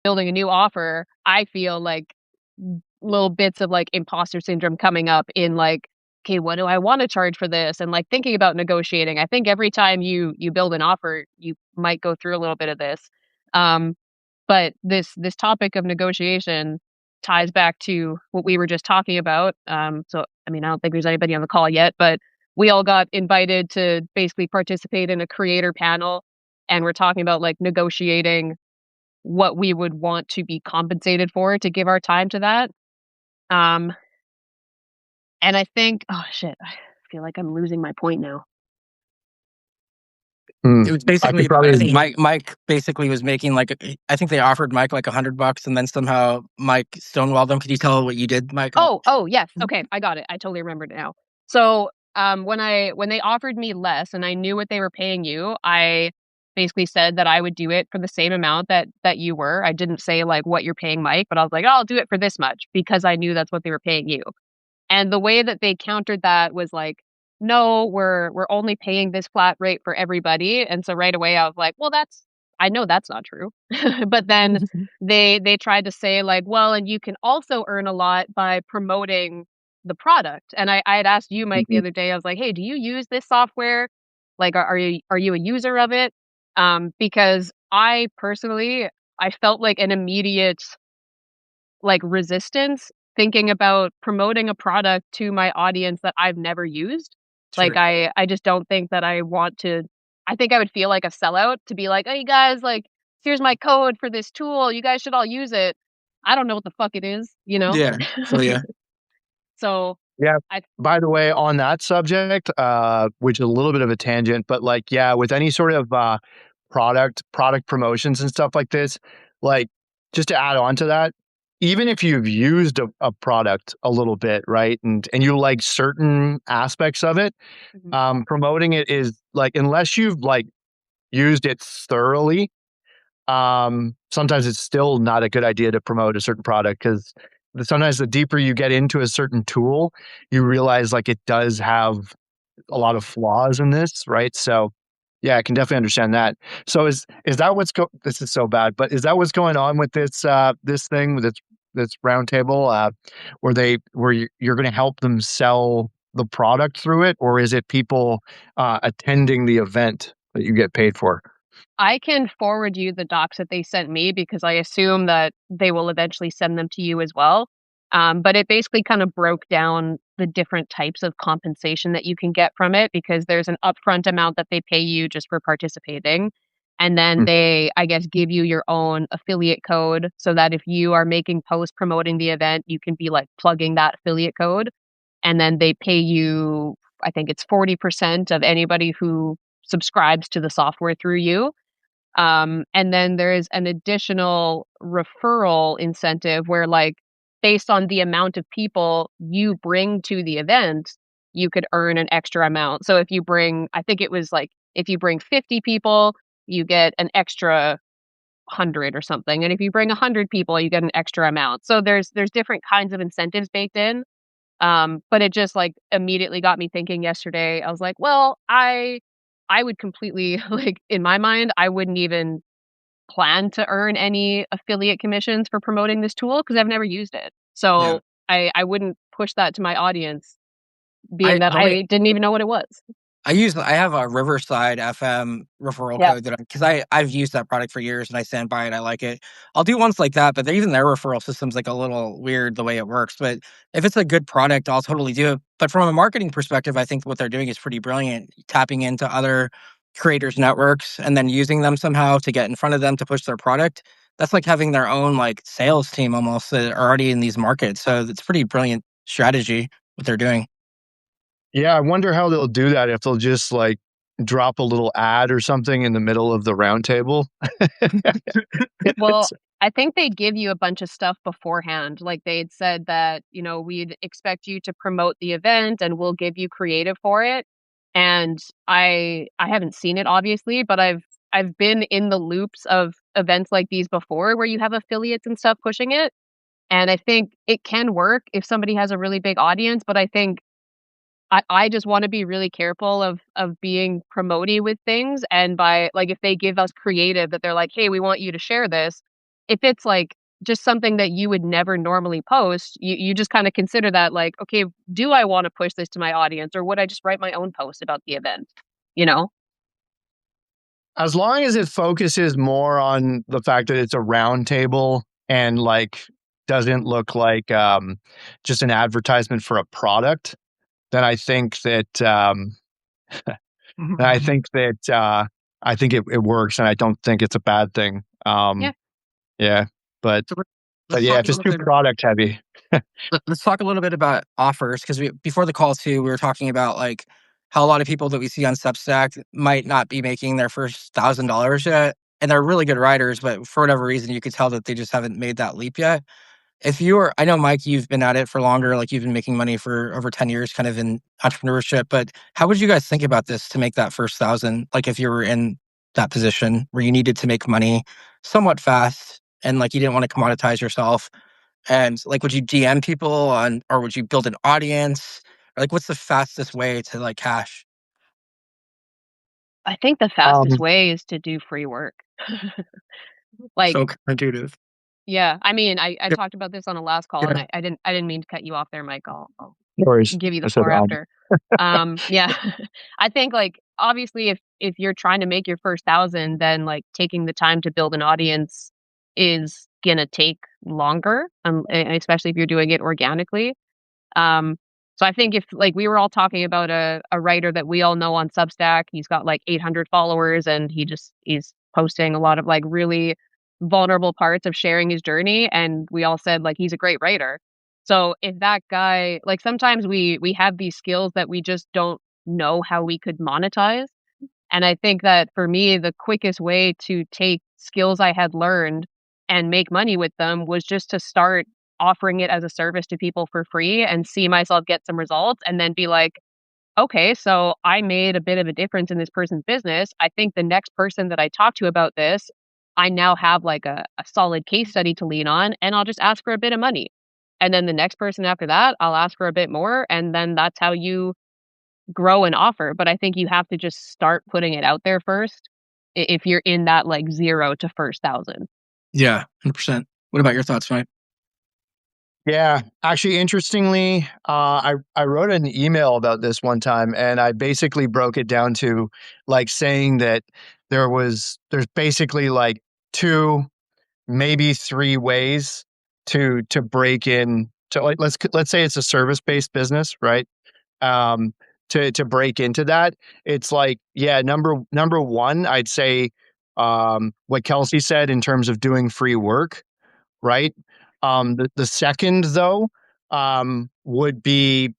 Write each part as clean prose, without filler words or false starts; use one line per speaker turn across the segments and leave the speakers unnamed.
building a new offer, I feel like little bits of like imposter syndrome coming up in like, okay, what do I want to charge for this? And like thinking about negotiating. I think every time you build an offer, you might go through a little bit of this. Um, but this topic of negotiation ties back to what we were just talking about. So I mean, I don't think there's anybody on the call yet, but we all got invited to basically participate in a creator panel, and we're talking about like negotiating what we would want to be compensated for to give our time to that. Um, and I think, oh shit, I feel like I'm losing my point now.
It was basically about, I think Mike basically was making like, I think they offered Mike like $100 and then somehow Mike stonewalled them. Could you tell what you did, Mike?
Oh, yes. Okay, I got it. I totally remembered it now. So, when they offered me less and I knew what they were paying you, I basically said that I would do it for the same amount that you were. I didn't say like what you're paying Mike, but I was like, oh, I'll do it for this much because I knew that's what they were paying you. And the way that they countered that was like, no, we're only paying this flat rate for everybody. And so right away I was like, well, I know that's not true. But then they tried to say like, well, and you can also earn a lot by promoting the product. And I had asked you, Mike, the other day, I was like, hey, do you use this software? Like, are you a user of it? Because I personally, I felt like an immediate like resistance thinking about promoting a product to my audience that I've never used. Like
Sure.
I just don't think that I want to. I think I would feel like a sellout to be like, "Oh, you guys, like here's my code for this tool. You guys should all use it." I don't know what the fuck it is, you know?
Yeah. So yeah.
So
Yeah.
I
By the way, on that subject, which is a little bit of a tangent, but like, yeah, with any sort of product promotions and stuff like this, like just to add on to that, even if you've used a product a little bit, right, and you like certain aspects of it,
Mhm.
promoting it is like unless you've like used it thoroughly, sometimes it's still not a good idea to promote a certain product because sometimes the deeper you get into a certain tool, you realize like it does have a lot of flaws in this, right? So yeah, I can definitely understand that. So is that this is so bad, but is that what's going on with this thing with this roundtable where you're going to help them sell the product through it, or is it people attending the event that you get paid for?
I can forward you the docs that they sent me because I assume that they will eventually send them to you as well. But it basically kind of broke down the different types of compensation that you can get from it because there's an upfront amount that they pay you just for participating. And then they, I guess, give you your own affiliate code so that if you are making posts promoting the event, you can be like plugging that affiliate code. And then they pay you, I think it's 40% of anybody who subscribes to the software through you. And then there is an additional referral incentive where, like, based on the amount of people you bring to the event, you could earn an extra amount. So if you bring, I think it was like, if you bring 50 people, you get an extra 100 or something. And if you bring 100 people, you get an extra amount. So there's different kinds of incentives baked in. But it just like immediately got me thinking yesterday. I was like, well, I would completely like in my mind, I wouldn't even plan to earn any affiliate commissions for promoting this tool because I've never used it.
Yeah.
So I wouldn't push that to my audience, being
I
that
the way
I didn't even know what it was.
I have a Riverside FM referral
Yeah.
code that because I've used that product for years and I stand by it. I like it. I'll do ones like that, but even their referral system's like a little weird the way it works. But if it's a good product, I'll totally do it. But from a marketing perspective, I think what they're doing is pretty brilliant, tapping into other creators' networks and then using them somehow to get in front of them to push their product. That's like having their own like sales team almost that are already in these markets. So it's pretty brilliant strategy what they're doing.
Yeah, I wonder how they'll do that if they'll just like drop a little ad or something in the middle of the roundtable.
Well, I think they'd give you a bunch of stuff beforehand. Like they'd said that, we'd expect you to promote the event and we'll give you creative for it. And I haven't seen it obviously, but I've been in the loops of events like these before where you have affiliates and stuff pushing it. And I think it can work if somebody has a really big audience, but I think I just want to be really careful of being promoty with things. And by like if they give us creative that they're like, hey, we want you to share this, if it's like just something that you would never normally post, you just kind of consider that like, okay, do I want to push this to my audience, or would I just write my own post about the event? You know?
As long as it focuses more on the fact that it's a round table and like doesn't look like just an advertisement for a product, then I think that I think that I think it works, and I don't think it's a bad thing.
Yeah.
Yeah, but
So
but
let's
yeah,
talk
if
a
it's
little
too
bit.
product heavy,
Let's talk a little bit about offers, because before the call too, we were talking about like how a lot of people that we see on Substack might not be making their first $1,000 yet, and they're really good writers, but for whatever reason, you could tell that they just haven't made that leap yet. If you were, I know Mike, you've been at it for longer, like you've been making money for over 10 years, kind of in entrepreneurship. But how would you guys think about this to make that first thousand? Like if you were in that position where you needed to make money somewhat fast and like you didn't want to commoditize yourself, and like, would you DM people on, or would you build an audience? Or, like, what's the fastest way to like cash?
I think the fastest
um,
way is to do free work. Like,
So counterintuitive.
yeah, I mean, I
Yep.
talked about this on the last call, and
Yeah.
I didn't mean to cut you off there, Mike. I'll
no worries.
give you
I
the
said
floor after. Yeah, I think like obviously if you're trying to make your first thousand, then like taking the time to build an audience is gonna take longer, especially if you're doing it organically. Um, so I think if like we were all talking about a writer that we all know on Substack, he's got like 800 followers, and he's posting a lot of like really vulnerable parts of sharing his journey, and we all said like he's a great writer. So if that guy, like sometimes we have these skills that we just don't know how we could monetize, and I think that for me, the quickest way to take skills I had learned and make money with them was just to start offering it as a service to people for free and see myself get some results and then be like, okay, so I made a bit of a difference in this person's business. I think the next person that I talk to about this, I now have like a solid case study to lean on, and I'll just ask for a bit of money. And then the next person after that, I'll ask for a bit more. And then that's how you grow an offer, but I think you have to just start putting it out there first if you're in that like 0 to first 1,000.
Yeah, 100%. What about your thoughts, Mike?
Yeah, actually, interestingly, I wrote an email about this one time, and I basically broke it down to like saying that there's basically like two, maybe three ways to break in to like let's say it's a service based business, right? Um, to break into that, it's like yeah, number one, I'd say what Kelsey said in terms of doing free work, right? The second though would be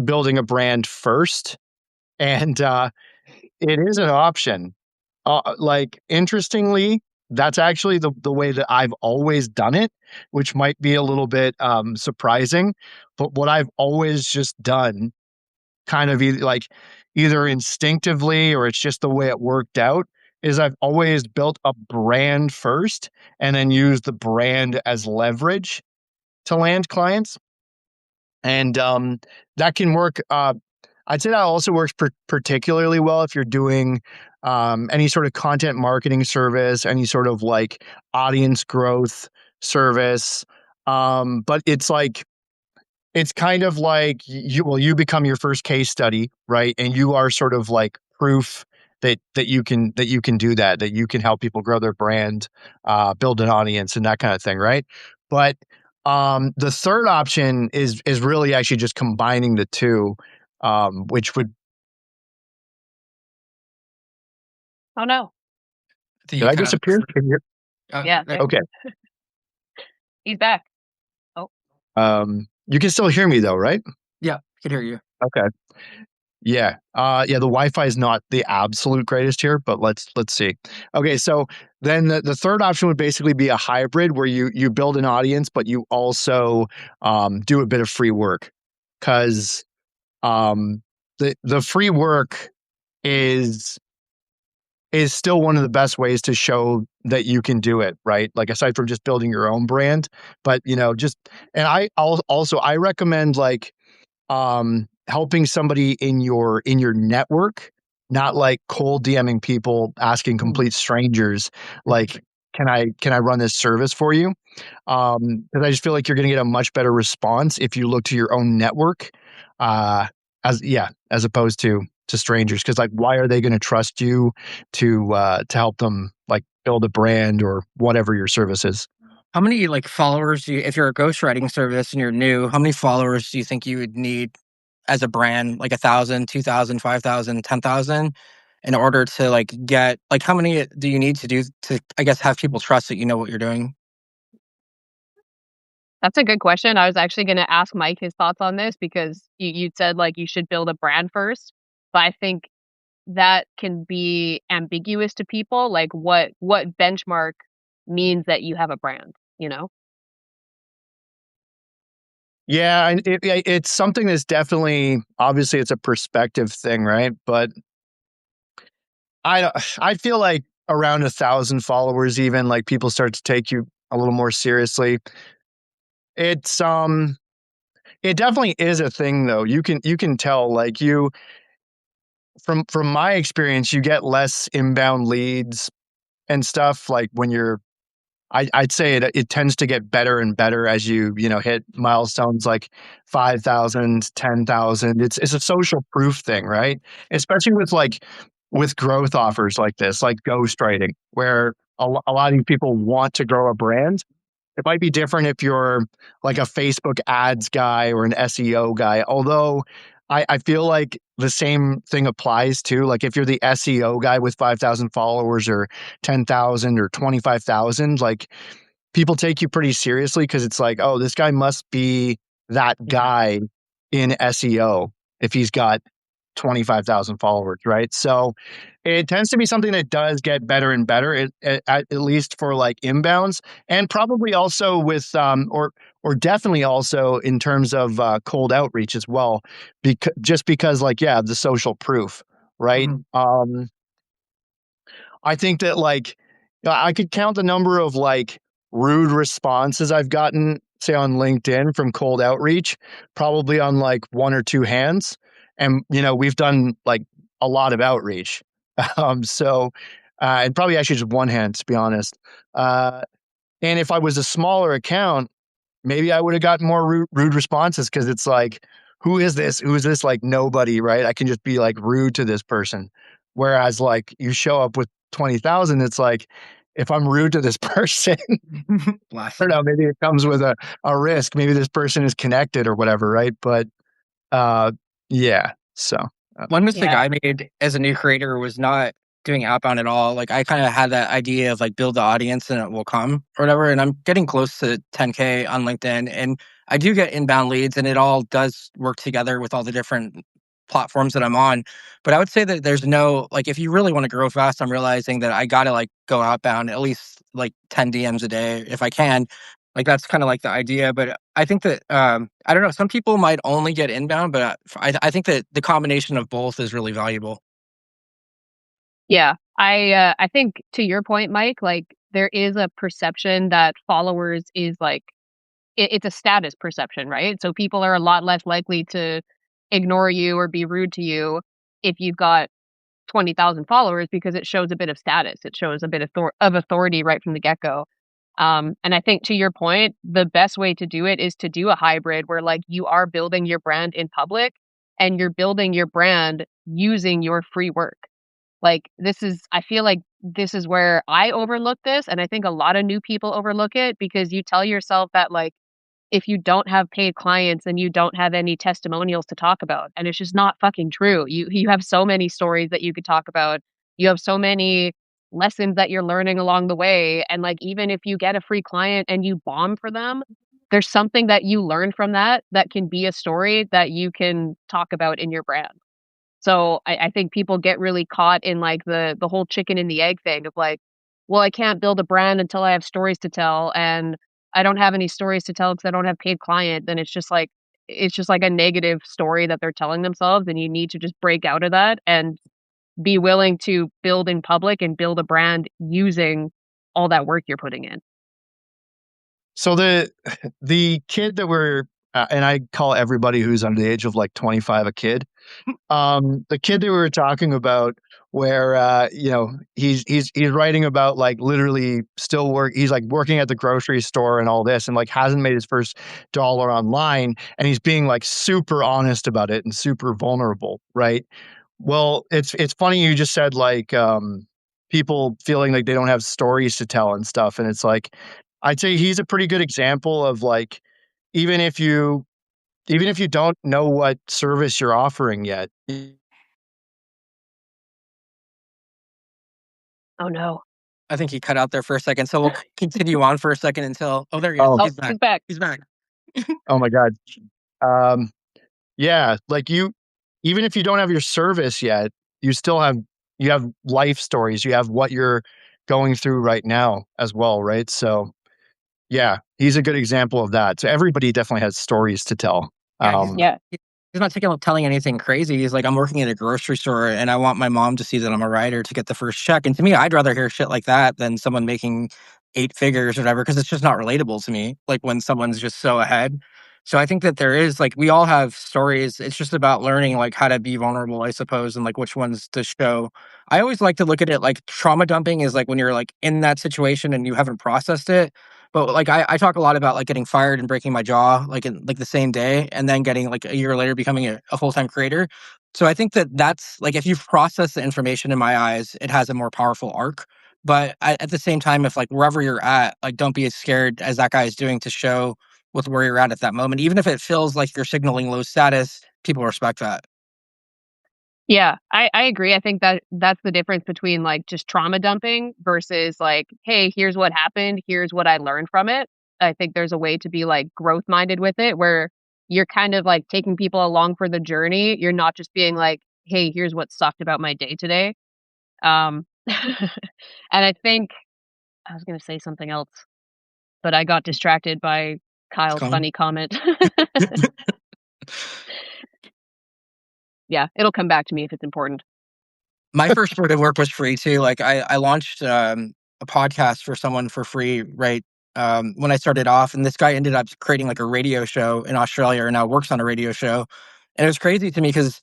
building a brand first, and it is an option. Like interestingly, that's actually the way that I've always done it, which might be a little bit surprising. But what I've always just done, kind of either instinctively or it's just the way it worked out, is I've always built a brand first and then used the brand as leverage to land clients, and that can work. I'd say that also works particularly well if you're doing any sort of content marketing service, any sort of like audience growth service. But it's kind of like you become your first case study, right? And you are sort of like proof that you can do that you can help people grow their brand, build an audience, and that kind of thing, right? But the third option is really actually just combining the two, which would
Oh no.
I think
did
you
I
cut out.
disappear? Can you
Yeah,
Right.
Okay.
he's back. Oh,
You can still hear me though, right?
Yeah, I can hear you.
Okay. Yeah. Yeah, the Wi-Fi is not the absolute greatest here, but let's see. Okay, so then the third option would basically be a hybrid where you build an audience, but you also do a bit of free work. Because the free work is still one of the best ways to show that you can do it, right? Like aside from just building your own brand, but just and I recommend like helping somebody in your network, not like cold DMing people, asking complete strangers, like can I run this service for you? Because I just feel like you're going to get a much better response if you look to your own network, uh, as opposed to strangers. Because like, why are they going to trust you to help them like build a brand or whatever your service is?
How many like followers do you, if you're a ghostwriting service and you're new, how many followers do you think you would need as a brand, like 1,000, 2,000, 5,000, 10,000, in order to like get like how many do you need to do to I guess have people trust that you know what you're doing?
That's a good question. I was actually going to ask Mike his thoughts on this because you said like you should build a brand first, but I think that can be ambiguous to people. Like what benchmark means that you have a brand, you know?
Yeah, and it's something that's definitely obviously it's a perspective thing, right? But I feel like around 1,000 followers, even like people start to take you a little more seriously. It's it definitely is a thing though. You can tell like you from my experience, you get less inbound leads and stuff like when you're I'd say it tends to get better and better as you hit milestones like 5,000, 10,000. It's a social proof thing, right? Especially with growth offers like this, like ghostwriting, where a lot of these people want to grow a brand. It might be different if you're like a Facebook ads guy or an SEO guy, although I feel like the same thing applies too. Like if you're the SEO guy with 5,000 followers or 10,000 or 25,000, like people take you pretty seriously because it's like, oh, this guy must be that guy in SEO if he's got 25,000 followers, right? So it tends to be something that does get better and better, at least for like inbounds, and probably also with or definitely also in terms of cold outreach as well, because like yeah, the social proof, right?
Mhm.
I think that like I could count the number of like rude responses I've gotten, say on LinkedIn from cold outreach, probably on like one or two hands. And we've done like a lot of outreach. So and probably actually just one hand to be honest. And if I was a smaller account, maybe I would have gotten more rude responses because it's like, who is this? Who is this? Like nobody, right? I can just be like rude to this person. Whereas like you show up with 20,000, it's like, if I'm rude to this person, I
Bless.
don't know, maybe it comes with a risk. Maybe this person is connected or whatever, right? But uh, yeah. So
One mistake
Yeah.
I made as a new creator was not doing outbound at all. Like I kind of had that idea of like build the audience and it will come or whatever. And I'm getting close to 10K on LinkedIn, and I do get inbound leads, and it all does work together with all the different platforms that I'm on. But I would say that there's no like if you really want to grow fast, I'm realizing that I gotta like go outbound at least like 10 DMs a day if I can. Like that's kind of like the idea, but I think that I don't know. Some people might only get inbound, but I think that the combination of both is really valuable.
Yeah. I think to your point, Mike, like there is a perception that followers is like it's a status perception, right? So people are a lot less likely to ignore you or be rude to you if you've got 20,000 followers because it shows a bit of status. It shows a bit of authority right from the get-go. And I think to your point, the best way to do it is to do a hybrid where like you are building your brand in public and you're building your brand using your free work. Like I feel like this is where I overlook this. And I think a lot of new people overlook it because you tell yourself that like, if you don't have paid clients and you don't have any testimonials to talk about, and it's just not fucking true. You have so many stories that you could talk about. You have so many lessons that you're learning along the way, and like even if you get a free client and you bomb for them, there's something that you learn from that that can be a story that you can talk about in your brand. So I think people get really caught in like the whole chicken and the egg thing of like, well, I can't build a brand until I have stories to tell, and I don't have any stories to tell because I don't have paid client. Then it's just like a negative story that they're telling themselves, and you need to just break out of that and be willing to build in public and build a brand using all that work you're putting in.
so the kid that we're and I call everybody who's under the age of like 25 a kid. The kid that we were talking about where he's writing about like literally still he's like working at the grocery store and all this, and like hasn't made his first dollar online, and he's being like super honest about it and super vulnerable, right? Well, it's funny you just said like people feeling like they don't have stories to tell and stuff, and it's like I'd say he's a pretty good example of like even if you don't know what service you're offering yet.
Oh, no.
I think he cut out there for a second, so we'll continue on for a second until oh, there he is.
Oh,
Oh,
He's back.
he's back.
He's back.
oh my God. Um, yeah, like even if you don't have your service yet, you still have life stories. You have what you're going through right now as well, right? So yeah, he's a good example of that. So everybody definitely has stories to tell.
Yeah,
Yeah.
he's not telling anything crazy. He's like, I'm working at a grocery store and I want my mom to see that I'm a writer to get the first check. And to me, I'd rather hear shit like that than someone making 8 figures or whatever, because it's just not relatable to me. Like when someone's just so ahead. So I think that there is like we all have stories. It's just about learning like how to be vulnerable, I suppose, and like which ones to show. I always like to look at it like trauma dumping is like when you're like in that situation and you haven't processed it. But like I talk a lot about like getting fired and breaking my jaw like in like the same day, and then getting like a year later becoming a full time creator. So I think that that's like if you've processed the information in my eyes, it has a more powerful arc. But at the same time, if like wherever you're at, like don't be as scared as that guy is doing to show with where you're at that moment, even if it feels like you're signaling low status. People respect that.
Yeah, I agree. I think that that's the difference between, like, just trauma dumping versus, like, "Hey, here's what happened. Here's what I learned from it." I think there's a way to be, like, growth-minded with it where you're kind of, like, taking people along for the journey. You're not just being like, "Hey, here's what sucked about my day today." And I think I was gonna say something else, but I got distracted by
It's
Kyle's
coming.
funny comment. Yeah, it'll come back to me if it's important.
My first sort of work was free too. Like I launched a podcast for someone for free, right? When I started off, and this guy ended up creating like a radio show in Australia, and now works on a radio show. And it was crazy to me because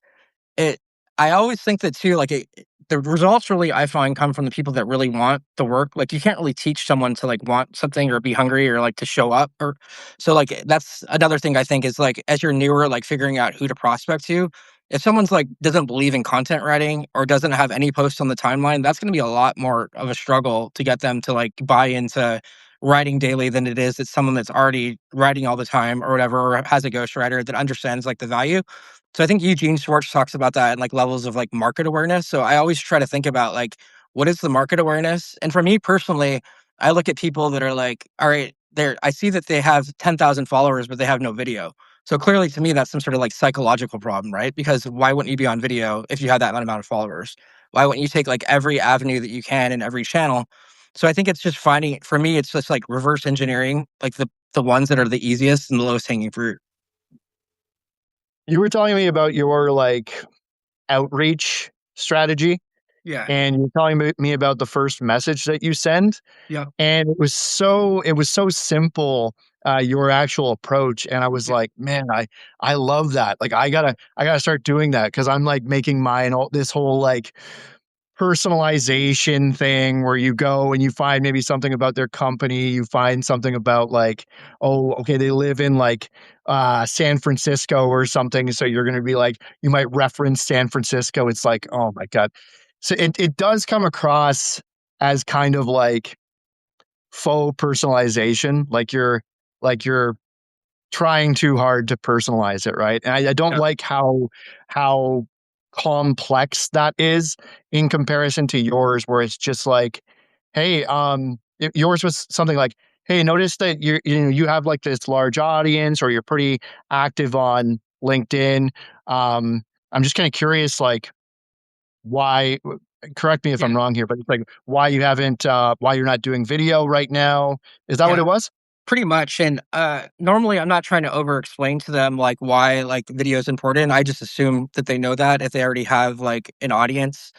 it I always think that too, like, the results really I find come from the people that really want the work. Like, you can't really teach someone to, like, want something or be hungry or, like, to show up or so, like, that's another thing I think is, like, as you're newer, like, figuring out who to prospect to, if someone's, like, doesn't believe in content writing or doesn't have any posts on the timeline, that's gonna be a lot more of a struggle to get them to, like, buy into writing daily than it is it's someone that's already writing all the time or whatever, or has a ghostwriter that understands, like, the value. So I think Eugene Schwartz talks about that in like levels of like market awareness. So I always try to think about like what is the market awareness? And for me personally, I look at people that are like, all right, I see that they have 10,000 followers, but they have no video. So clearly to me, that's some sort of like psychological problem, right? Because why wouldn't you be on video if you had that amount of followers? Why wouldn't you take like every avenue that you can in every channel? So I think it's just finding for me, it's just like reverse engineering, like the ones that are the easiest and the lowest hanging fruit.
You were telling me about your like outreach strategy,
Yeah.
and you're telling me about the first message that you send,
Yeah.
and it was so simple, your actual approach, and I was
Yeah.
like, man, I love that. Like I gotta start doing that because I'm like making mine all this whole like personalization thing where you go and you find maybe something about their company, you find something about like, oh, okay, they live in like San Francisco or something. So you're gonna be like, you might reference San Francisco. It's like, oh my God. So it does come across as kind of like faux personalization, like you're trying too hard to personalize it, right? And I don't
Yeah.
like how complex that is in comparison to yours, where it's just like, hey, yours was something like, hey, notice that you have like this large audience, or you're pretty active on LinkedIn. I'm just kind of curious, like why. Correct me if
Yeah.
I'm wrong here, but it's like why you haven't, why you're not doing video right now. Is that what
Yeah.
it was?
Pretty much. And normally I'm not trying to over explain to them like why like video is important. I just assume that they know that if they already have like an audience.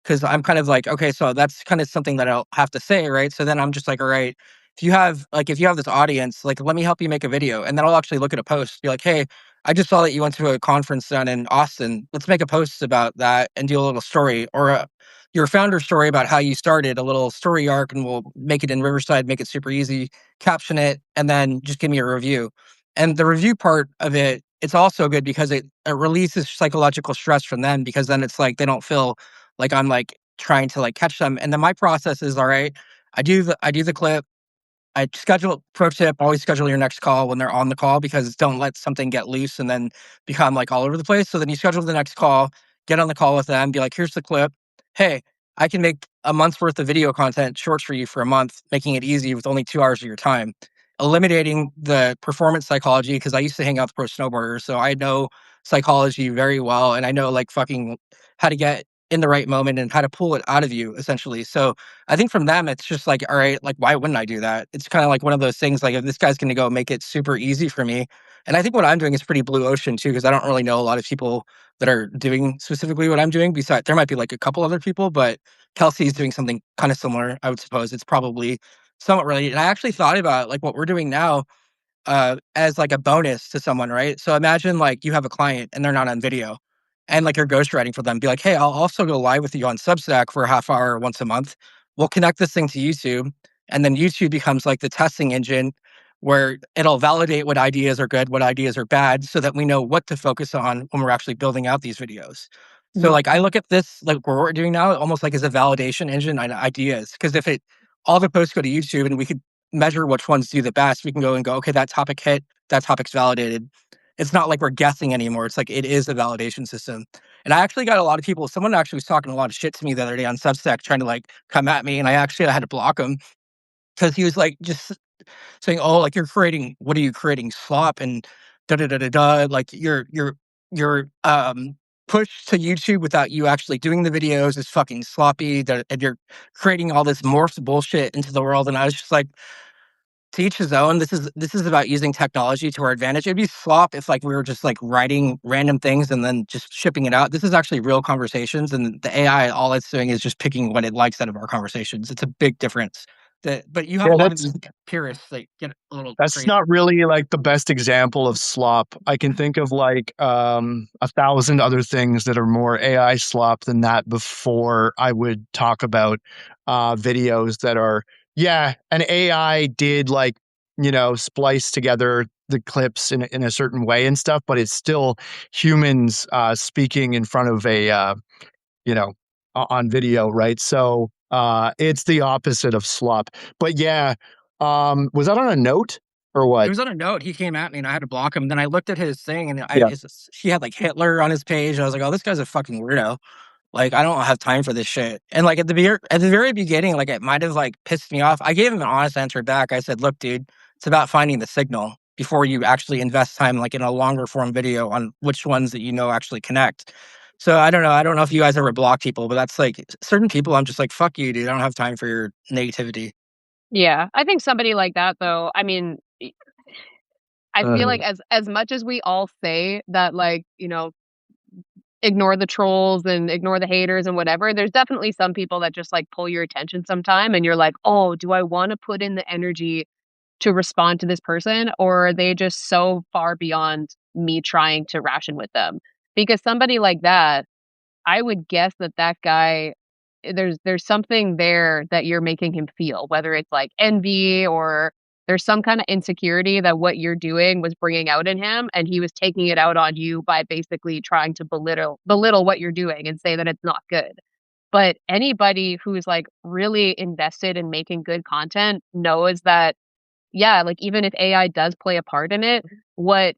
Cause I'm kind of like, okay, so that's kind of something that I'll have to say, right? So then I'm just like, all right, if you have this audience, like let me help you make a video. And then I'll actually look at a post, be like, hey, I just saw that you went to a conference down in Austin. Let's make a post about that and do a little story. Or your founder story about how you started, a little story arc, and we'll make it in Riverside, make it super easy, caption it, and then just give me a review. And the review part of it, it's also good because it releases psychological stress from them, because then it's like they don't feel like I'm like trying to like catch them. And then my process is, all right, I do the clip, I schedule. Pro tip: always schedule your next call when they're on the call, because don't let something get loose and then become like all over the place. So then you schedule the next call, get on the call with them, be like, here's the clip. Hey, I can make a month's worth of video content shorts for you for a month, making it easy with only 2 hours of your time. Eliminating the performance psychology, because I used to hang out with pro snowboarders. So I know psychology very well. And I know like fucking how to get in the right moment and how to pull it out of you, essentially. So I think from them, it's just like, all right, like, why wouldn't I do that? It's kind of like one of those things, like, if this guy's going to go make it super easy for me. And I think what I'm doing is pretty blue ocean too, because I don't really know a lot of people that are doing specifically what I'm doing. Besides, there might be like a couple other people, but Kelsey's doing something kind of similar. I would suppose it's probably somewhat related. And I actually thought about like what we're doing now as like a bonus to someone, right? So imagine like you have a client and they're not on video, and like you're ghostwriting for them. Be like, hey, I'll also go live with you on Substack for a half hour once a month. We'll connect this thing to YouTube, and then YouTube becomes like the testing engine where it'll validate what ideas are good, what ideas are bad, so that we know what to focus on when we're actually building out these videos. So
Mhm.
like I look at this like what we're doing now almost like as a validation engine on ideas, because if it all the posts go to YouTube and we could measure which ones do the best, we can go and go, okay, that topic hit, that topic's validated. It's not like we're guessing anymore. It's like it is a validation system. And I actually got a lot of people. Someone actually was talking a lot of shit to me the other day on Substack, trying to like come at me, and I had to block him, because he was like just saying, "Oh, like you're creating, what are you creating? Slop and da da da da da. Like your push to YouTube without you actually doing the videos is fucking sloppy. And you're creating all this morph bullshit into the world." And I was just like, to each his own. This is about using technology to our advantage. It'd be slop if like we were just like writing random things and then just shipping it out. This is actually real conversations, and the AI, all it's doing is just picking what it likes out of our conversations. It's a big difference. But you have
Yeah,
a lot of these purists that get a little
that's
crazy.
not really like the best example of slop. I can think of like 1,000 other things that are more AI slop than that before I would talk about videos that are, yeah, an AI did like, splice together the clips in a certain way and stuff, but it's still humans speaking in front of a you know, on video, right? So it's the opposite of slop. But yeah, was that on a note or
It
what?
was on a note. He came at me and I had to block him. Then I looked at his thing, and
Yeah.
he had like Hitler on his page. I was like, oh, this guy's a fucking weirdo. Like, I don't have time for this shit. And like at the very beginning, like it might have like pissed me off. I gave him an honest answer back. I said, look, dude, it's about finding the signal before you actually invest time like in a longer form video on which ones that actually connect. So I don't know. I don't know if you guys ever block people, but that's like certain people I'm just like, fuck you, dude. I don't have time for your negativity.
Yeah, I think somebody like that though, I mean, I feel like as much as we all say that, like, ignore the trolls and ignore the haters and whatever, there's definitely some people that just like pull your attention sometime and you're like, "Oh, do I want to put in the energy to respond to this person, or are they just so far beyond me trying to ration with them?" Because somebody like that, I would guess that that guy, there's something there that you're making him feel, whether it's like envy or there's some kind of insecurity that what you're doing was bringing out in him, and he was taking it out on you by basically trying to belittle what you're doing and say that it's not good. But anybody who's like really invested in making good content knows that, yeah, like, even if AI does play a part in it, what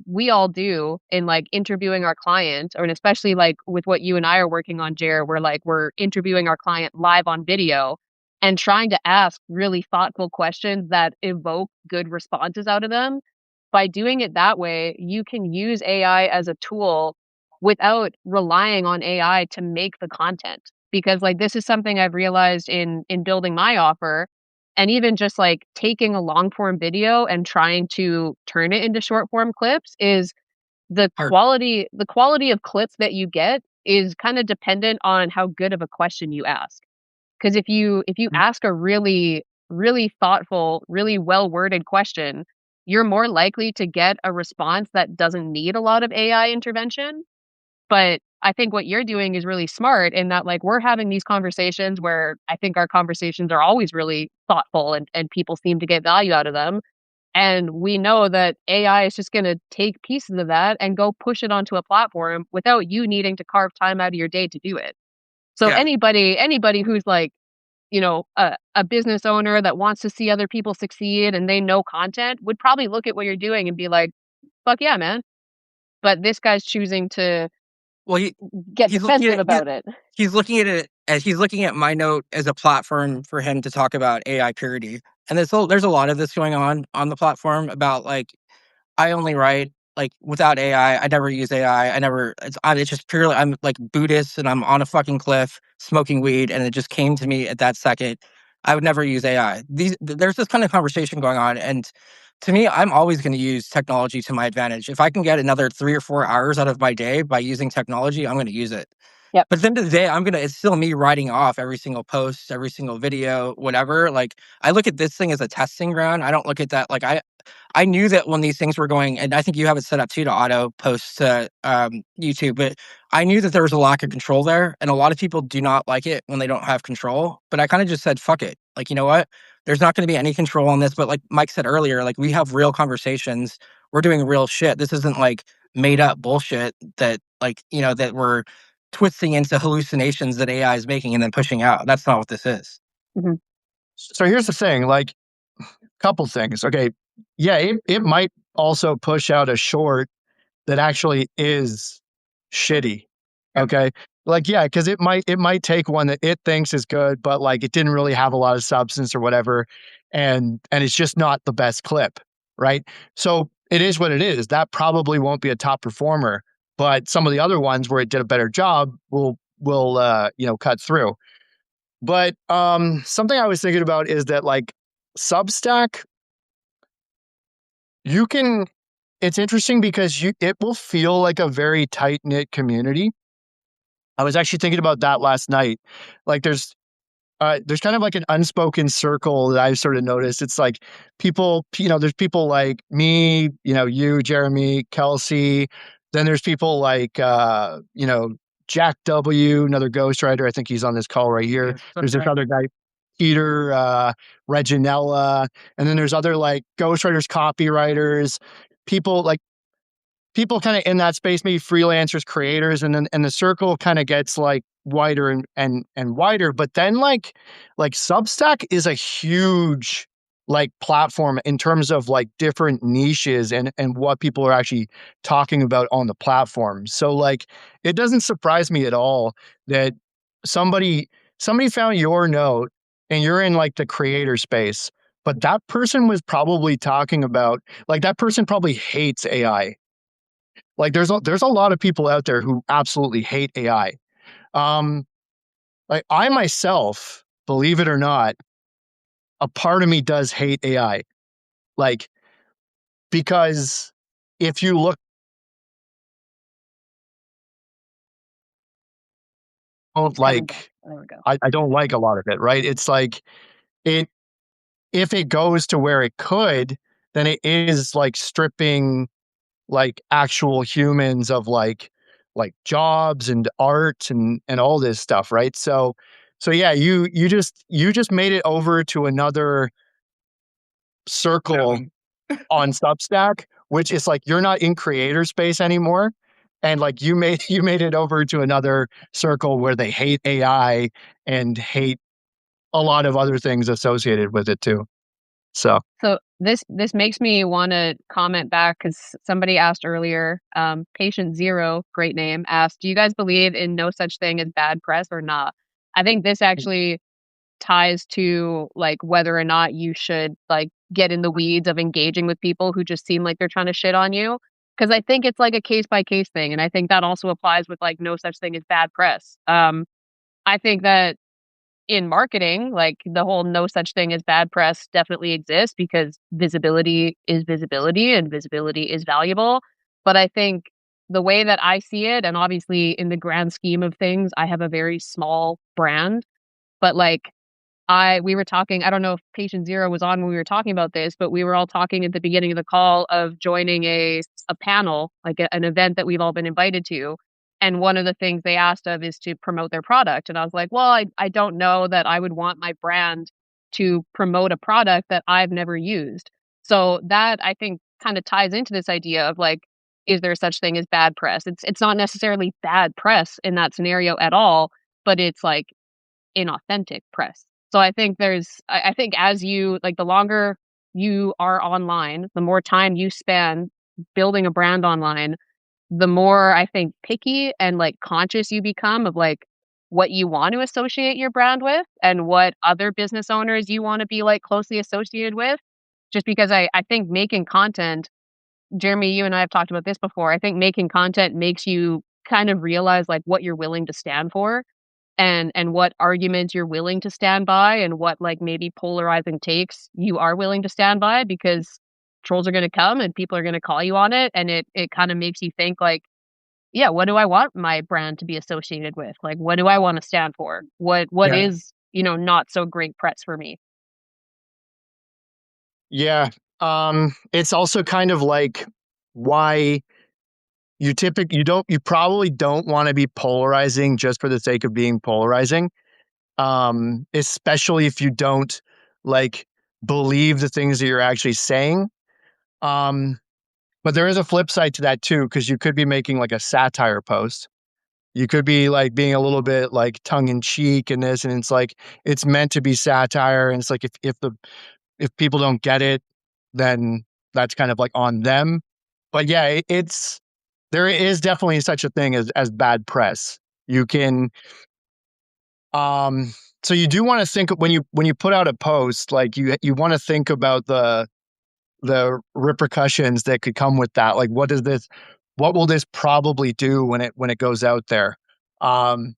we all do in, like, interviewing our client, or and especially, like, with what you and I are working on, Jer, where, like, we're interviewing our client live on video and trying to ask really thoughtful questions that evoke good responses out of them. By doing it that way, you can use AI as a tool without relying on AI to make the content. Because, like, this is something I've realized in building my offer, and even just, like, taking a long form video and trying to turn it into short form clips is
Or
the quality of clips that you get is kinda dependent on how good of a question you ask. Because if you ask a really, really thoughtful, really well worded question, you're more likely to get a response that doesn't need a lot of AI intervention. But I think what you're doing is really smart in that, like, we're having these conversations where I think our conversations are always really thoughtful and people seem to get value out of them. And we know that AI is just going to take pieces of that and go push it onto a platform without you needing to carve time out of your day to do it. So
Yeah.
anybody who's like, a business owner that wants to see other people succeed and they know content would probably look at what you're doing and be like, fuck yeah, man. But this guy's choosing to
Well,
get
he's looking
defensive
at
about it.
he's looking at it as he's looking at my note as a platform for him to talk about AI purity. And there's a lot of this going on the platform about like I only write like without AI. I never use AI. It's just purely I'm like Buddhist and I'm on a fucking cliff smoking weed and it just came to me at that second. I would never use AI. There's this kind of conversation going on and to me, I'm always going to use technology to my advantage. If I can get another 3 or 4 hours out of my day by using technology, I'm going to use it.
Yep.
But at the end of the day, it's still me writing off every single post, every single video, whatever. Like I look at this thing as a testing ground. I don't look at that. Like I knew that when these things were going, and I think you have it set up too to auto post to YouTube, but I knew that there was a lack of control there. And a lot of people do not like it when they don't have control. But I kind of just said, fuck it. Like, you know what? There's not going to be any control on this. But like Mike said earlier, like we have real conversations. We're doing real shit. This isn't like made up bullshit that like, that we're twisting into hallucinations that AI is making and then pushing out. That's not what this is.
Mm-hmm.
So here's the thing, like, couple things. Okay. Yeah, it might also push out a short that actually is shitty. Okay. Like, yeah, because it might take one that it thinks is good, but like it didn't really have a lot of substance or whatever. And it's just not the best clip. Right. So it is what it is. That probably won't be a top performer, but some of the other ones where it did a better job will cut through. But something I was thinking about is that like Substack, you can it's interesting because it will feel like a very tight-knit community. I was actually thinking about that last night. Like there's kind of like an unspoken circle that I've sort of noticed. It's like people, there's people like me, you, Jeremy, Kelsey. Then there's people like, Jack W., another ghostwriter. I think he's on this call right here.
Yes,
There's this other guy, Peter, Reginella. And then there's other like ghostwriters, copywriters, people like people kind of in that space, maybe freelancers, creators, and the circle kind of gets like wider and wider. But then like Substack is a huge like platform in terms of like different niches and what people are actually talking about on the platform. So like it doesn't surprise me at all that somebody found your note and you're in like the creator space, but that person was probably talking about like that person probably hates AI. Like there's a lot of people out there who absolutely hate AI. Um, like I myself, believe it or not, a part of me does hate AI. Like because if you look, don't
Coming back.
like,
There we go.
I don't like a lot of it. Right? It's like it if it goes to where it could, then it is like stripping like actual humans of like jobs and art and all this stuff, right? So yeah, you just made it over to another circle on Substack, which is like you're not in creator space anymore. And like you made it over to another circle where they hate AI and hate a lot of other things associated with it too. So
So this makes me want to comment back because somebody asked earlier, Patient Zero, great name, asked, "Do you guys believe in no such thing as bad press or not?" I think this actually ties to like whether or not you should like get in the weeds of engaging with people who just seem like they're trying to shit on you. Because I think it's like a case by case thing, and I think that also applies with like no such thing as bad press. I think that in marketing, like the whole no such thing as bad press definitely exists because visibility is visibility and visibility is valuable. But I think the way that I see it, and obviously in the grand scheme of things, I have a very small brand, but like we were talking, I don't know if Patient Zero was on when we were talking about this, but we were all talking at the beginning of the call of joining a panel, like an event that we've all been invited to. And one of the things they asked of is to promote their product. And I was like, well, I don't know that I would want my brand to promote a product that I've never used. So that I think kind of ties into this idea of like, is there such thing as bad press? It's not necessarily bad press in that scenario at all, but it's like inauthentic press. So I think I think as you like the longer you are online, the more time you spend building a brand online, the more I think picky and like conscious you become of like what you want to associate your brand with and what other business owners you want to be like closely associated with. Just because I think making content, Jeremy, you and I have talked about this before. I think making content makes you kind of realize like what you're willing to stand for and what arguments you're willing to stand by and what like maybe polarizing takes you are willing to stand by because trolls are going to come and people are going to call you on it and it kind of makes you think like yeah, what do I want my brand to be associated with? Like what do I want to stand for? What
Yeah.
is, not so great press for me?
Yeah. It's also kind of like why you probably don't want to be polarizing just for the sake of being polarizing. Especially if you don't like believe the things that you're actually saying. Um, but there is a flip side to that too, because you could be making like a satire post. You could be like being a little bit like tongue in cheek in this, and it's like it's meant to be satire, and it's like if people don't get it, then that's kind of like on them. But yeah, it's there is definitely such a thing as bad press. You can so you do want to think when you put out a post, like you want to think about the repercussions that could come with that. Like what will this probably do when it goes out there? Um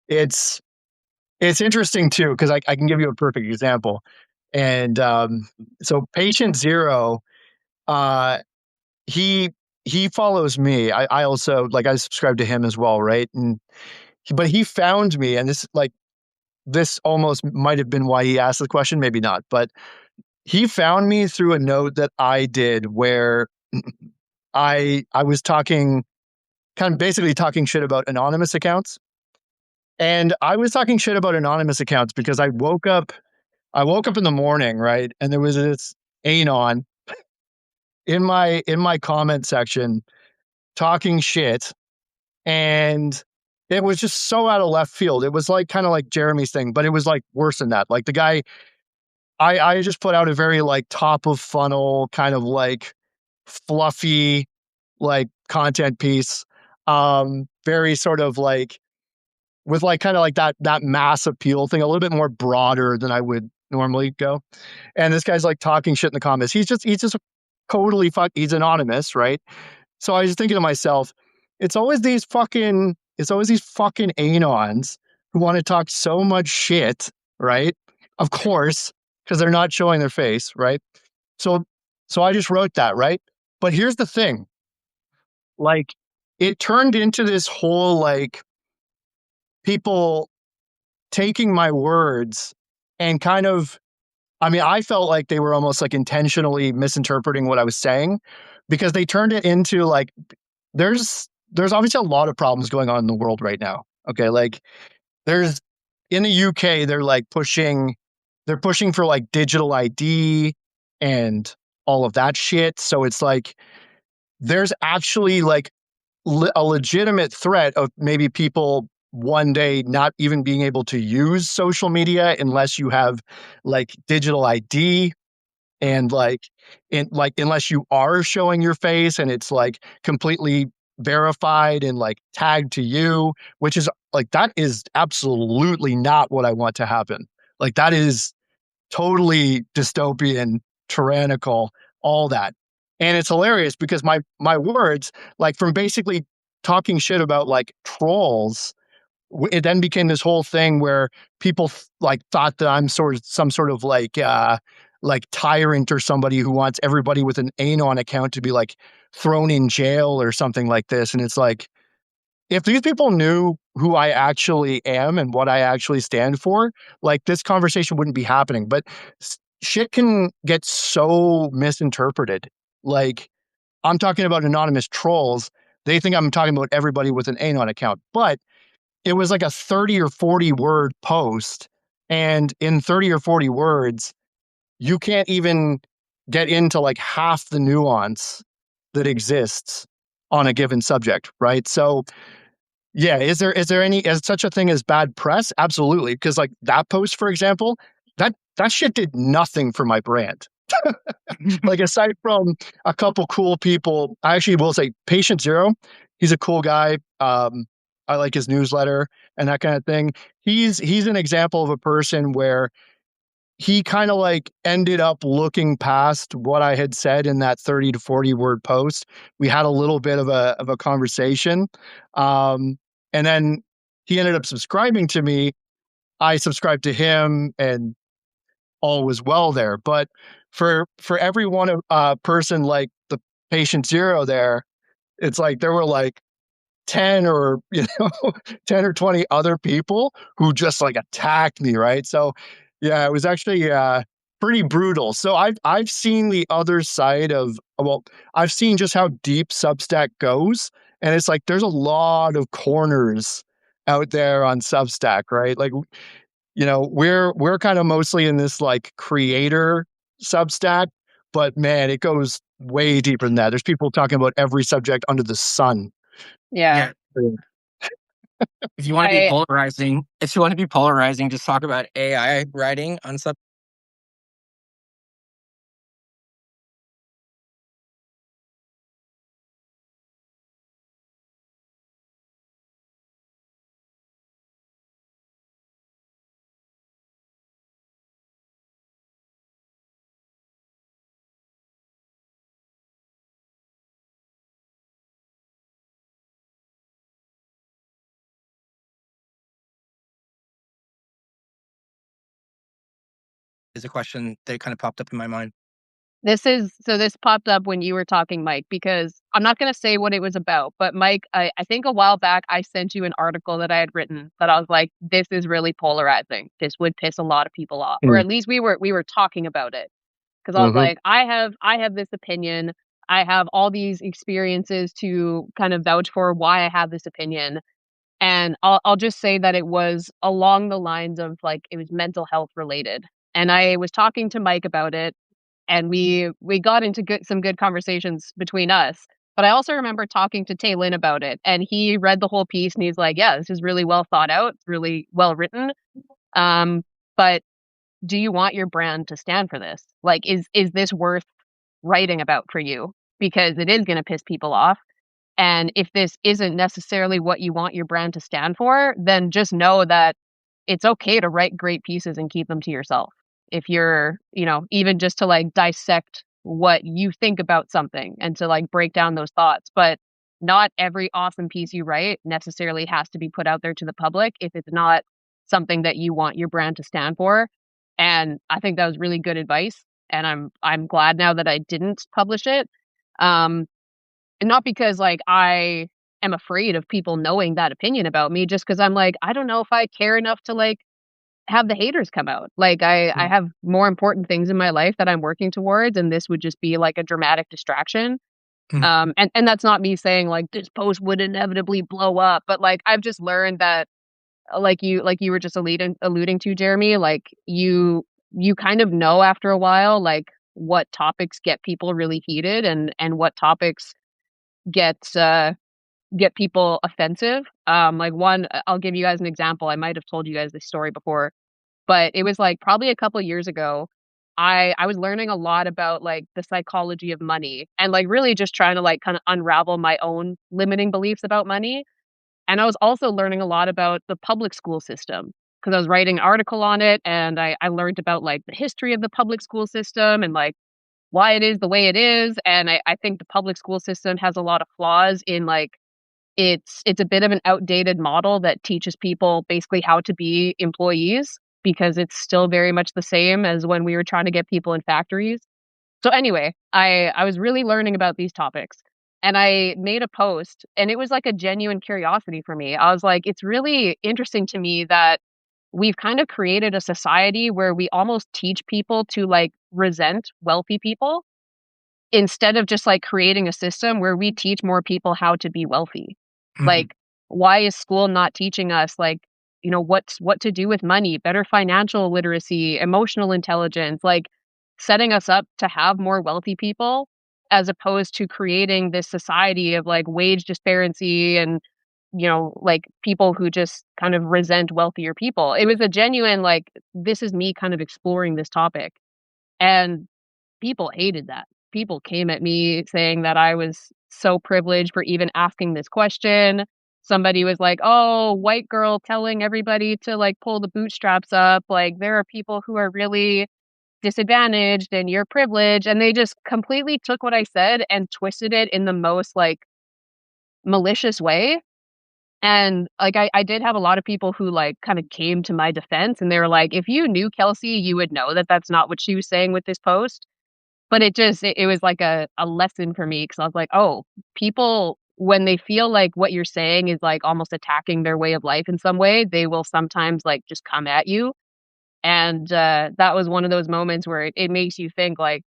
it's it's interesting too, because I can give you a perfect example. And so patient zero, uh he he follows me. I also like I subscribe to him as well, right? But he found me, and this almost might have been why he asked the question, maybe not, but he found me through a note that I did where I was talking kind of basically talking shit about anonymous accounts. And I was talking shit about anonymous accounts because I woke up in the morning, right? And there was this anon in my comment section talking shit, and it was just so out of left field. It was like kind of like Jeremy's thing, but it was like worse than that. Like the guy I just put out a very like top of funnel kind of like fluffy like content piece. Very sort of like with like kind of like that mass appeal thing, a little bit more broader than I would normally go. And this guy's like talking shit in the comments. He's just totally he's anonymous, right? So I was thinking to myself, it's always these fucking anons who want to talk so much shit, right? Of course, because they're not showing their face, right? So so I just wrote that, right? But here's the thing. Like it turned into this whole like people taking my words and kind of I mean, I felt like they were almost like intentionally misinterpreting what I was saying because they turned it into like there's obviously a lot of problems going on in the world right now. Okay, like there's in the UK they're pushing for like digital ID and all of that shit. So it's like there's actually like a legitimate threat of maybe people one day not even being able to use social media unless you have like digital ID and like unless you are showing your face and it's like completely verified and like tagged to you, which is like that is absolutely not what I want to happen. Like that is totally dystopian, tyrannical, all that. And it's hilarious because my words, like from basically talking shit about like trolls, it then became this whole thing where people like thought that I'm some sort of like tyrant or somebody who wants everybody with an anon account to be like thrown in jail or something like this. And it's like if these people knew who I actually am and what I actually stand for, like this conversation wouldn't be happening. But shit can get so misinterpreted. Like I'm talking about anonymous trolls. they think I'm talking about everybody with an Anon account. But it was like a 30 or 40 word post. And in 30 or 40 words, you can't even get into like half the nuance that exists on a given subject, right? So yeah, is such a thing as bad press? Absolutely. Because like that post, for example, that shit did nothing for my brand. Like aside from a couple cool people, I actually will say Patient Zero, he's a cool guy. I like his newsletter and that kind of thing. He's an example of a person where he kind of like ended up looking past what I had said in that 30 to 40 word post. We had a little bit of a conversation. And then he ended up subscribing to me. I subscribed to him and all was well there. But for every one person like the Patient Zero there, it's like there were like 10 or 10 or 20 other people who just like attacked me, right? So yeah, it was actually pretty brutal. So I've seen the other side of, well, I've seen just how deep Substack goes, and it's like there's a lot of corners out there on Substack, right? Like, we're kind of mostly in this like creator Substack, but man, it goes way deeper than that. There's people talking about every subject under the sun.
Yeah.
Yeah. If you want to be
I
polarizing, just talk about AI writing on sub. Is a question that kind of popped up in my mind.
This popped up when you were talking, Mike, because I'm not going to say what it was about, but Mike, I think a while back I sent you an article that I had written that I was like, this is really polarizing. This would piss a lot of people off, or at least we were talking about it, because I was like, I have this opinion. I have all these experiences to kind of vouch for why I have this opinion. And I'll just say that it was along the lines of like, it was mental health related. And I was talking to Mike about it, and we got into some good conversations between us. But I also remember talking to Taylin about it, and he read the whole piece and he's like, yeah, this is really well thought out, really well written. But do you want your brand to stand for this? Like, is this worth writing about for you? Because it is going to piss people off. And if this isn't necessarily what you want your brand to stand for, then just know that it's okay to write great pieces and keep them to yourself. If you're, even just to like dissect what you think about something and to like break down those thoughts. But not every awesome piece you write necessarily has to be put out there to the public if it's not something that you want your brand to stand for. And I think that was really good advice. And I'm glad now that I didn't publish it. And not because like I am afraid of people knowing that opinion about me, just because I'm like, I don't know if I care enough to like have the haters come out. Like I have more important things in my life that I'm working towards, and this would just be like a dramatic distraction. And that's not me saying like this post would inevitably blow up, but like I've just learned that like you were just alluding to, Jeremy, like you kind of know after a while like what topics get people really heated and what topics get people offensive. Like one, I'll give you guys an example. I might have told you guys this story before, but it was like probably a couple years ago. I was learning a lot about like the psychology of money and like really just trying to like kind of unravel my own limiting beliefs about money. And I was also learning a lot about the public school system because I was writing an article on it, and I learned about like the history of the public school system and like why it is the way it is. And I think the public school system has a lot of flaws in like it's a bit of an outdated model that teaches people basically how to be employees because it's still very much the same as when we were trying to get people in factories. So anyway, I was really learning about these topics, and I made a post, and it was like a genuine curiosity for me. I was like, it's really interesting to me that we've kind of created a society where we almost teach people to like resent wealthy people instead of just like creating a system where we teach more people how to be wealthy.
Mhm.
Like, why is school not teaching us like, what to do with money, better financial literacy, emotional intelligence, like setting us up to have more wealthy people as opposed to creating this society of like wage disparity and like people who just kind of resent wealthier people. It was a genuine like this is me kind of exploring this topic. And people hated that. People came at me saying that I was so privileged for even asking this question. Somebody was like, "Oh, white girl telling everybody to like pull the bootstraps up. Like there are people who are really disadvantaged and you're privileged." And they just completely took what I said and twisted it in the most like malicious way. And like I did have a lot of people who like kind of came to my defense and they were like, "If you knew Kelsey, you would know that that's not what she was saying with this post." But it was like a lesson for me because I was like, "Oh, people, when they feel like what you're saying is, like, almost attacking their way of life in some way, they will sometimes, like, just come at you." And, that was one of those moments where it makes you think, like,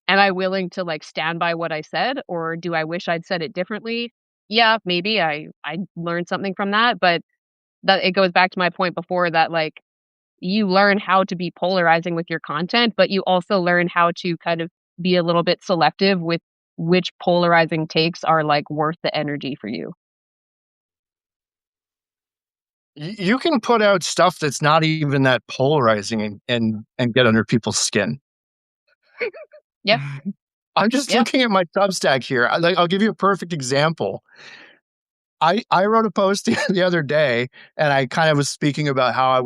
"Am I willing to, like, stand by what I said, or do I wish I'd said it differently?" Yeah, maybe I learned something from that, but that it goes back to my point before that, like, you learn how to be polarizing with your content, but you also learn how to kind of be a little bit selective with which polarizing takes are like worth the energy for you.
You can put out stuff that's not even that polarizing and get under people's skin.
Yeah,
I'm just
yeah.
looking at my Substack here. I'll give you a perfect example. I wrote a post the other day, and I kind of was speaking about how I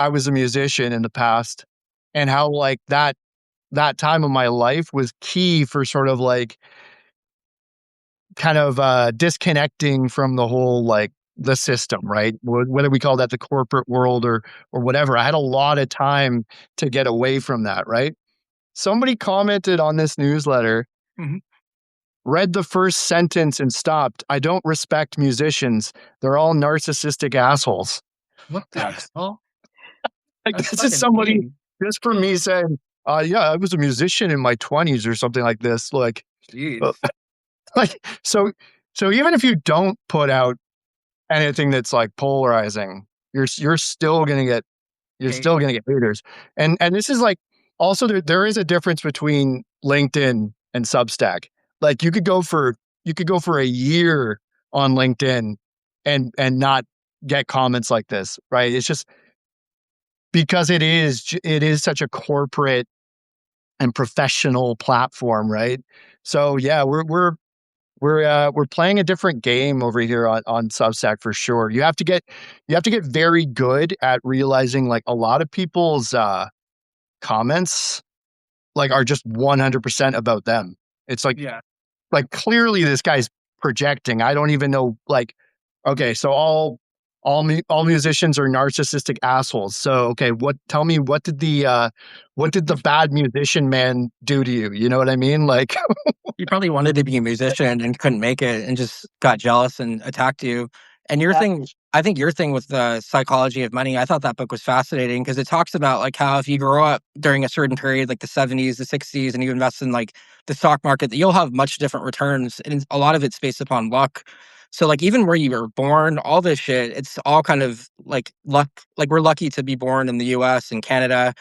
was a musician in the past, and how like that time of my life was key for sort of like kind of disconnecting from the whole like the system, right? Whether we call that the corporate world or whatever. I had a lot of time to get away from that, right? Somebody commented on this newsletter,
Mhm.
read the first sentence and stopped. I don't respect musicians. They're all narcissistic assholes.
What the hell?
Like
That's
this is
fucking
somebody
mean.
just for me saying, yeah, I was a musician in my 20s or something like this. Uh,
Jeez.
like so even if you don't put out anything that's like polarizing, you're still gonna get
Hate.
haters. And this is like also there is a difference between LinkedIn and Substack. Like you could go for a year on LinkedIn and not get comments like this, right? It's just because it is such a corporate and professional platform, right? So yeah, we're playing a different game over here on Substack for sure. You have to get very good at realizing like a lot of people's comments like are just 100% about them. It's
Yeah.
like clearly this guy's projecting. I don't even know like okay, so all musicians are narcissistic assholes. So okay, tell me what did the bad musician man do to you? You know what I mean? Like
You probably wanted to be a musician and couldn't make it and just got jealous and attacked you. And your
Yeah.
thing, I think your thing with the psychology of money, I thought that book was fascinating because it talks about like how if you grow up during a certain period, like the 70s, the 60s, and you invest in like the stock market, that you'll have much different returns. And a lot of it's based upon luck. So like even where you were born, all this shit, it's all kind of like luck. Like we're lucky to be born in the US and Canada.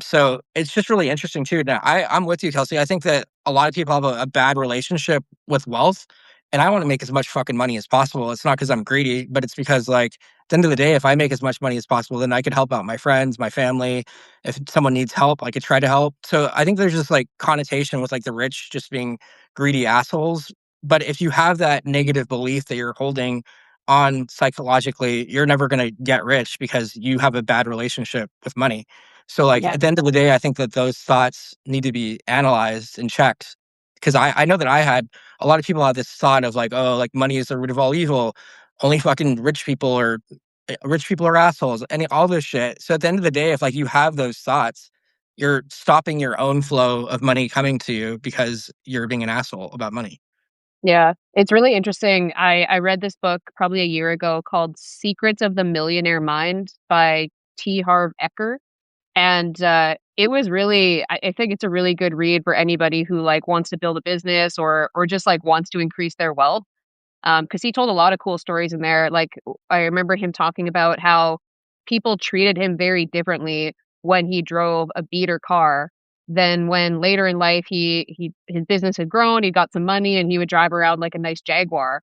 So it's just really interesting too. Now, I'm with you, Kelsey. I think that a lot of people have a bad relationship with wealth, and I want to make as much fucking money as possible. It's not because I'm greedy, but it's because, like, at the end of the day, if I make as much money as possible, then I could help out my friends, my family. If someone needs help, I could try to help. So I think there's just like connotation with like the rich just being greedy assholes. But if you have that negative belief that you're holding on psychologically, you're never going to get rich because you have a bad relationship with money. So, like,
Yeah.
at the end of the day, I think that those thoughts need to be analyzed and checked. Because I know that I had a lot of people have this thought of like, oh, like money is the root of all evil. Only fucking rich people are assholes, and all this shit. So at the end of the day, if like you have those thoughts, you're stopping your own flow of money coming to you because you're being an asshole about money.
Yeah. It's really interesting. I read this book probably a year ago called Secrets of the Millionaire Mind by T. Harv Eker. And it was really, I think it's a really good read for anybody who like wants to build a business or just like wants to increase their wealth. Because he told a lot of cool stories in there. Like I remember him talking about how people treated him very differently when he drove a beater car than when later in life he his business had grown, he got some money, and he would drive around like a nice Jaguar.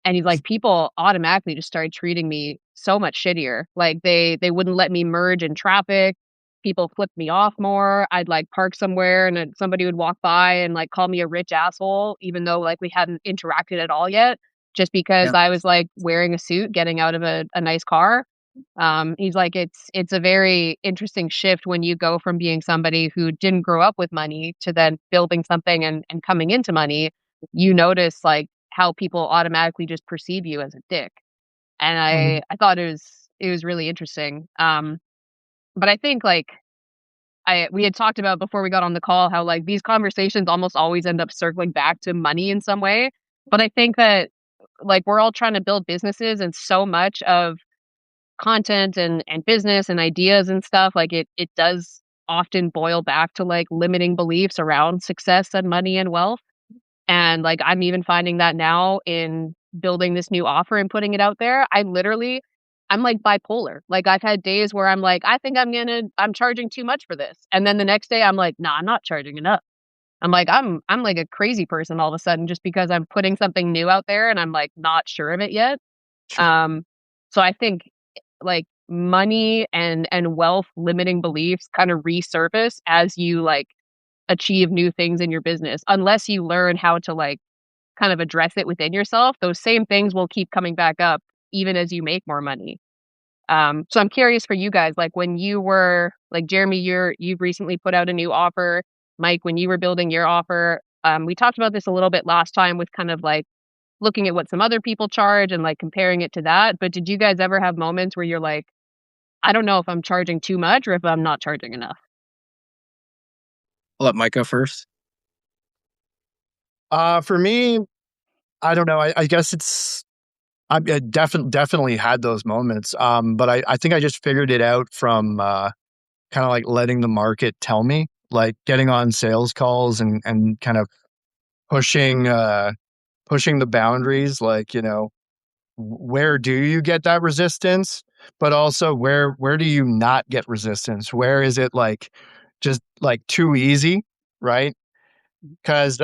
And he's like, people automatically just started treating me so much shittier. Like they wouldn't let me merge in traffic. People flipped me off more. I'd like park somewhere and then somebody would walk by and like call me a rich asshole, even though like we hadn't interacted at all yet, just because
Yeah.
I was like wearing a suit, getting out of a nice car. He's like, it's a very interesting shift when you go from being somebody who didn't grow up with money to then building something and coming into money. You notice like how people automatically just perceive you as a dick. And
Mhm.
I thought it was really interesting. But I think like we had talked about before we got on the call how like these conversations almost always end up circling back to money in some way. But I think that like we're all trying to build businesses, and so much of content and business and ideas and stuff, like it does often boil back to like limiting beliefs around success and money and wealth. And like I'm even finding that now in building this new offer and putting it out there. I'm like bipolar. Like I've had days where I'm like, I think I'm charging too much for this. And then the next day I'm like, nah, I'm not charging enough. I'm like, I'm like a crazy person all of a sudden just because I'm putting something new out there and I'm like not sure of it yet.
Sure.
Um, so I think like money and wealth limiting beliefs kind of resurface as you like achieve new things in your business. Unless you learn how to like kind of address it within yourself, those same things will keep coming back up even as you make more money. So I'm curious for you guys, like when you were like Jeremy, you've recently put out a new offer. Mike, when you were building your offer, we talked about this a little bit last time with kind of like looking at what some other people charge and like comparing it to that. But did you guys ever have moments where you're like, I don't know if I'm charging too much or if I'm not charging enough?
I'll let Mike go first.
For me, I don't know. I guess I definitely had those moments. But I think I just figured it out from kind of like letting the market tell me, like getting on sales calls and kind of pushing pushing the boundaries. Like, you know, where do you get that resistance, but also where do you not get resistance? Where is it like just like too easy, right? Because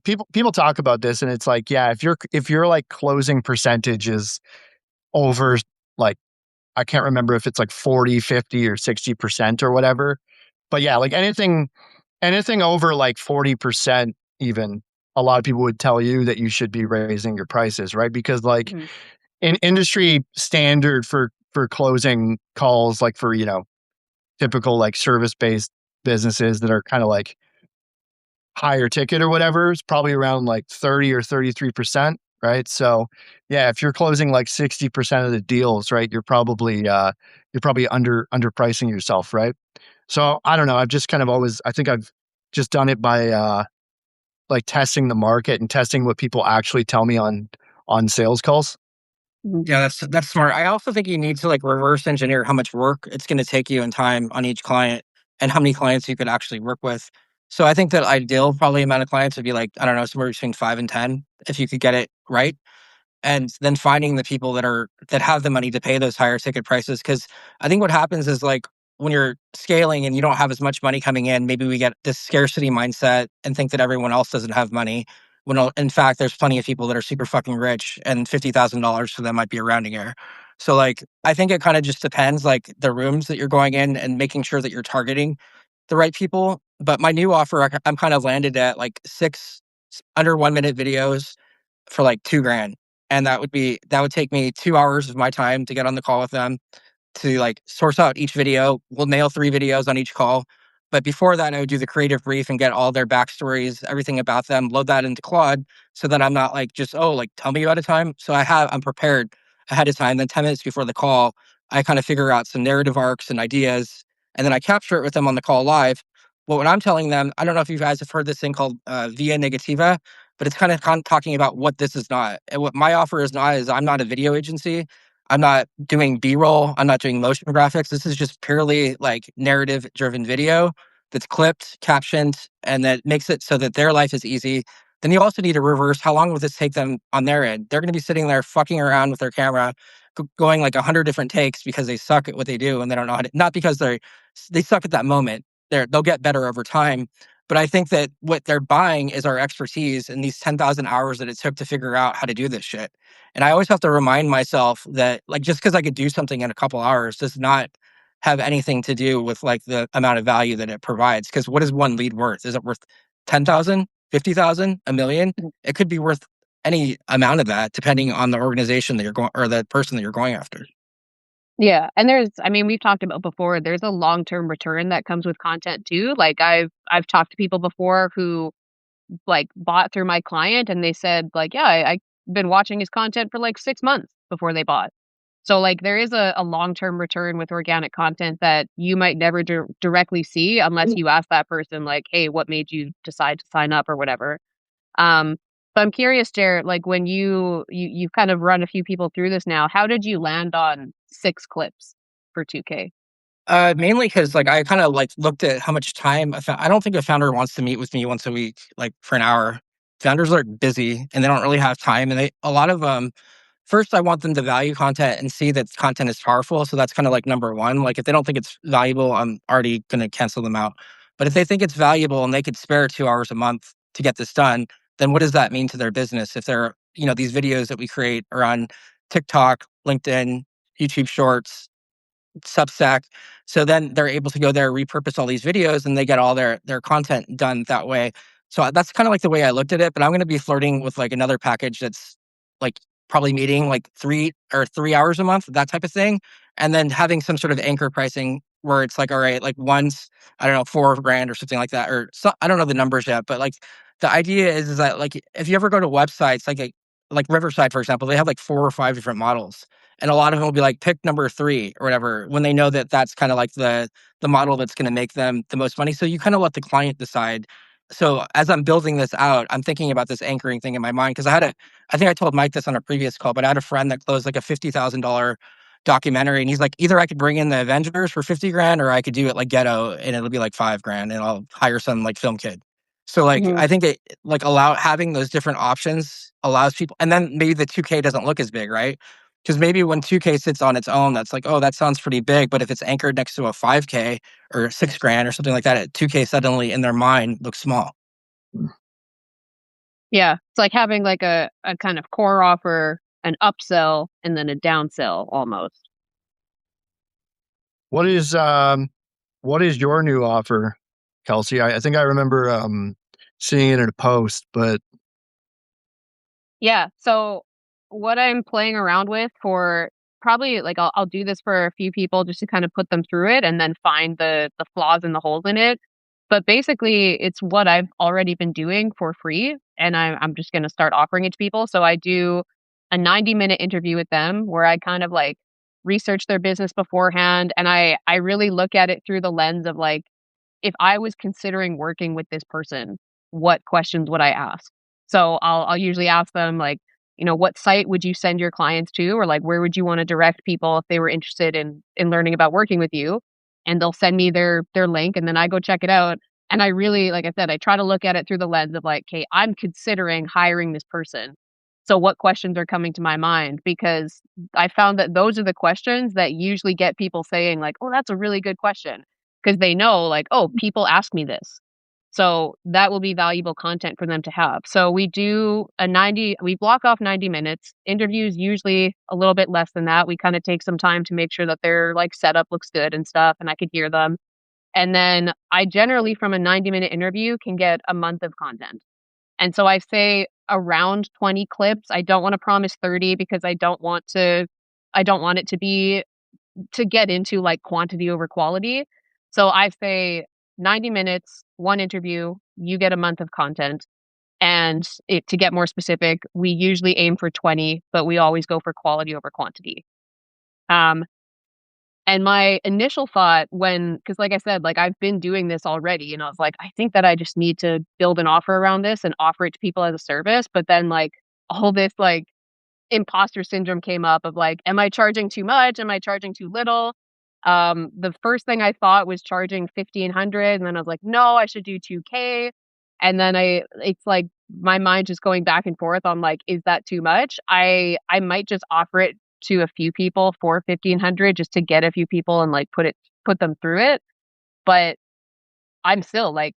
people talk about this, and it's like, yeah, if you're like closing percentages over like, I can't remember if it's like 40, 50, or 60% or whatever, but yeah, like anything over like 40% even, a lot of people would tell you that you should be raising your prices, right? Because like
Mhm.
in industry standard for closing calls, like for, you know, typical like service based businesses that are kind of like higher ticket or whatever, is probably around like 30 or 33%, right? So yeah, if you're closing like 60% of the deals, right, you're probably underpricing yourself, right? So I don't know. I've just kind of always, I think I've just done it by like testing the market and testing what people actually tell me on sales calls.
Mhm.
Yeah, that's smart. I also think you need to like reverse engineer how much work it's going to take you and time on each client and how many clients you could actually work with. So I think that ideal probably amount of clients would be like, I don't know, somewhere between 5 and 10 if you could get it right. And then finding the people that have the money to pay those higher ticket prices. Because I think what happens is like when you're scaling and you don't have as much money coming in, maybe we get this scarcity mindset and think that everyone else doesn't have money. When in fact, there's plenty of people that are super fucking rich, and $50,000 for them might be a rounding error. So like, I think it kind of just depends, like the rooms that you're going in and making sure that you're targeting the right people. But my new offer, I'm kind of landed at like six under 1 minute videos for like 2 grand. And that would take me 2 hours of my time to get on the call with them to like source out each video. We'll nail 3 videos on each call. But before that, I would do the creative brief and get all their backstories, everything about them, load that into Claude so that I'm not like just, oh, like tell me about a time. So I'm prepared ahead of time. Then 10 minutes before the call, I kind of figure out some narrative arcs and ideas. And then I capture it with them on the call live. But when I'm telling them, I don't know if you guys have heard this thing called Via Negativa, but it's kind of talking about what this is not. And what my offer is not is I'm not a video agency. I'm not doing B-roll. I'm not doing motion graphics. This is just purely like narrative driven video that's clipped, captioned, and that makes it so that their life is easy. Then you also need to reverse how long will this take them on their end. They're going to be sitting there fucking around with their camera, going like 100 different takes because they suck at what they do and they don't know how to, not because they suck at that moment. They'll get better over time. But I think that what they're buying is our expertise and these 10,000 hours that it took to figure out how to do this shit. And I always have to remind myself that, like, just because I could do something in a couple hours does not have anything to do with like the amount of value that it provides. Because what is one lead worth? Is it worth 10,000, 50,000, a million? It could be worth any amount of that, depending on the organization that you're going or the person that you're going after.
Yeah, and we've talked about before, there's a long-term return that comes with content too. Like I've talked to people before who like bought through my client and they said like, yeah, I've been watching his content for like 6 months before they bought. So like there is a long-term return with organic content that you might never directly see unless you ask that person like, hey, what made you decide to sign up or whatever. Um, but I'm curious, Jared, like when you've kind of run a few people through this now, how did you land on 6 clips for 2K?
Mainly because like I kind of like looked at how much time I don't think a founder wants to meet with me once a week, like for an hour. Founders are busy and they don't really have time, and they a lot of first, I want them to value content and see that content is powerful. So that's kind of like number one. Like if they don't think it's valuable, I'm already going to cancel them out. But if they think it's valuable and they could spare 2 hours a month to get this done, then what does that mean to their business? If they're, these videos that we create are on TikTok, LinkedIn, YouTube Shorts, Substack. So then they're able to go there, repurpose all these videos, and they get all their content done that way. So that's kind of like the way I looked at it. But I'm going to be flirting with like another package that's like probably meeting like 3 hours a month, that type of thing, and then having some sort of anchor pricing where it's like, all right, like once I don't know, 4 grand or something like that, or so, I don't know the numbers yet, but like the idea is that like if you ever go to websites like Riverside, for example, they have like 4 or 5 different models. And a lot of them will be like, pick number 3 or whatever, when they know that that's kind of like the model that's going to make them the most money. So you kind of let the client decide. So as I'm building this out, I'm thinking about this anchoring thing in my mind because I think I told Mike this on a previous call, but I had a friend that closed like a $50,000 documentary, and he's like, either I could bring in the Avengers for 50 grand, or I could do it like Ghetto, and it'll be like 5 grand, and I'll hire some like film kid. So like
Hmm.
I think it like having those different options allows people, and then maybe the 2K doesn't look as big, right? Because maybe when 2K sits on its own, that's like, oh, that sounds pretty big. But if it's anchored next to a 5K or 6 grand or something like that, 2K suddenly in their mind looks small.
Yeah, it's like having like a kind of core offer, an upsell, and then a downsell almost.
What is your new offer, Kelsey? I think I remember seeing it in a post, but
Yeah, so what I'm playing around with for probably like I'll do this for a few people just to kind of put them through it and then find the flaws and the holes in it. But basically, it's what I've already been doing for free, and I'm just going to start offering it to people. So I do a 90-minute interview with them where I kind of like research their business beforehand, and I really look at it through the lens of like, if I was considering working with this person, what questions would I ask? So I'll usually ask them like, what site would you send your clients to, or like where would you want to direct people if they were interested in learning about working with you? And they'll send me their link, and then I go check it out. And I really, like I said, I try to look at it through the lens of like, okay, I'm considering hiring this person. So what questions are coming to my mind? Because I found that those are the questions that usually get people saying like, oh, that's a really good question, because they know like, oh, people ask me this. So that will be valuable content for them to have. So we block off 90 minutes. Interviews usually a little bit less than that. We kind of take some time to make sure that their like setup looks good and stuff and I could hear them. And then I generally from a 90-minute interview can get a month of content. And so I say around 20 clips. I don't want to promise 30 because I don't want it to be to get into like quantity over quality. So I say 90 minutes, one interview, you get a month of content. And to get more specific, we usually aim for 20, but we always go for quality over quantity. Um, and my initial thought because like I said, like I've been doing this already, and I was like, I think that I just need to build an offer around this and offer it to people as a service. But then like all this like imposter syndrome came up of like, am I charging too much? Am I charging too little? The first thing I thought was charging 1,500, and then I was like, no, I should do 2K. And then it's like my mind just going back and forth on like, is that too much? I might just offer it to a few people for 1,500 just to get a few people and like put them through it. But I'm still like,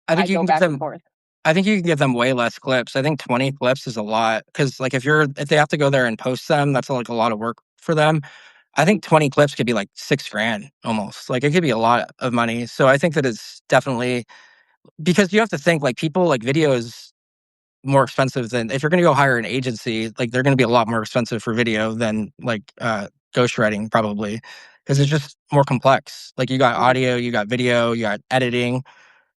I
I
think you
go
can give
back and
them.
forth.
I think you can give them way less clips. I think 20 clips is a lot because, like, if they have to go there and post them, that's like a lot of work for them. I think 20 clips could be like 6 grand almost. Like, it could be a lot of money. So I think that it's definitely because you have to think like people like videos more expensive than if you're going to go hire an agency, like they're going to be a lot more expensive for video than like ghostwriting probably because it's just more complex. Like you got
Mhm.
audio, you got video, you got editing.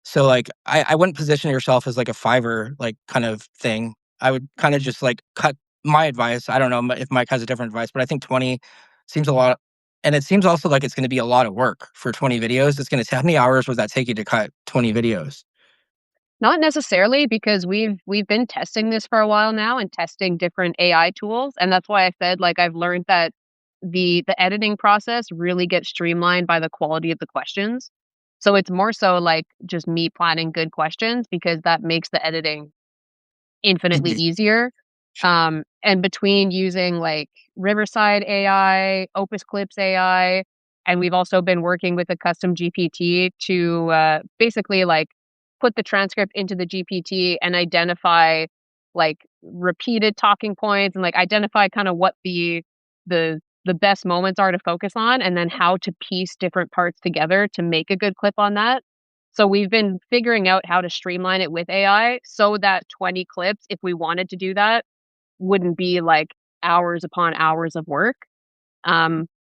So like I wouldn't position yourself as like a Fiverr like kind of thing. I would kind of just like cut my advice. I don't know if Mike has a different advice, but I think 20 seems a lot. And it seems also like it's going to be a lot of work for 20 videos. It's going to how many hours would that take you to cut 20 videos?
Not necessarily because we've been testing this for a while now and testing different AI tools, and that's why I said like I've learned that the editing process really gets streamlined by the quality of the questions. So it's more so like just me planning good questions because that makes the editing infinitely
Easy.
easier. And between using like Riverside AI, Opus Clips AI, and we've also been working with a custom GPT to basically like put the transcript into the GPT and identify like repeated talking points and like identify kind of what the best moments are to focus on and then how to piece different parts together to make a good clip on that. So we've been figuring out how to streamline it with AI so that 20 clips, if we wanted to do that, wouldn't be like hours upon hours of work.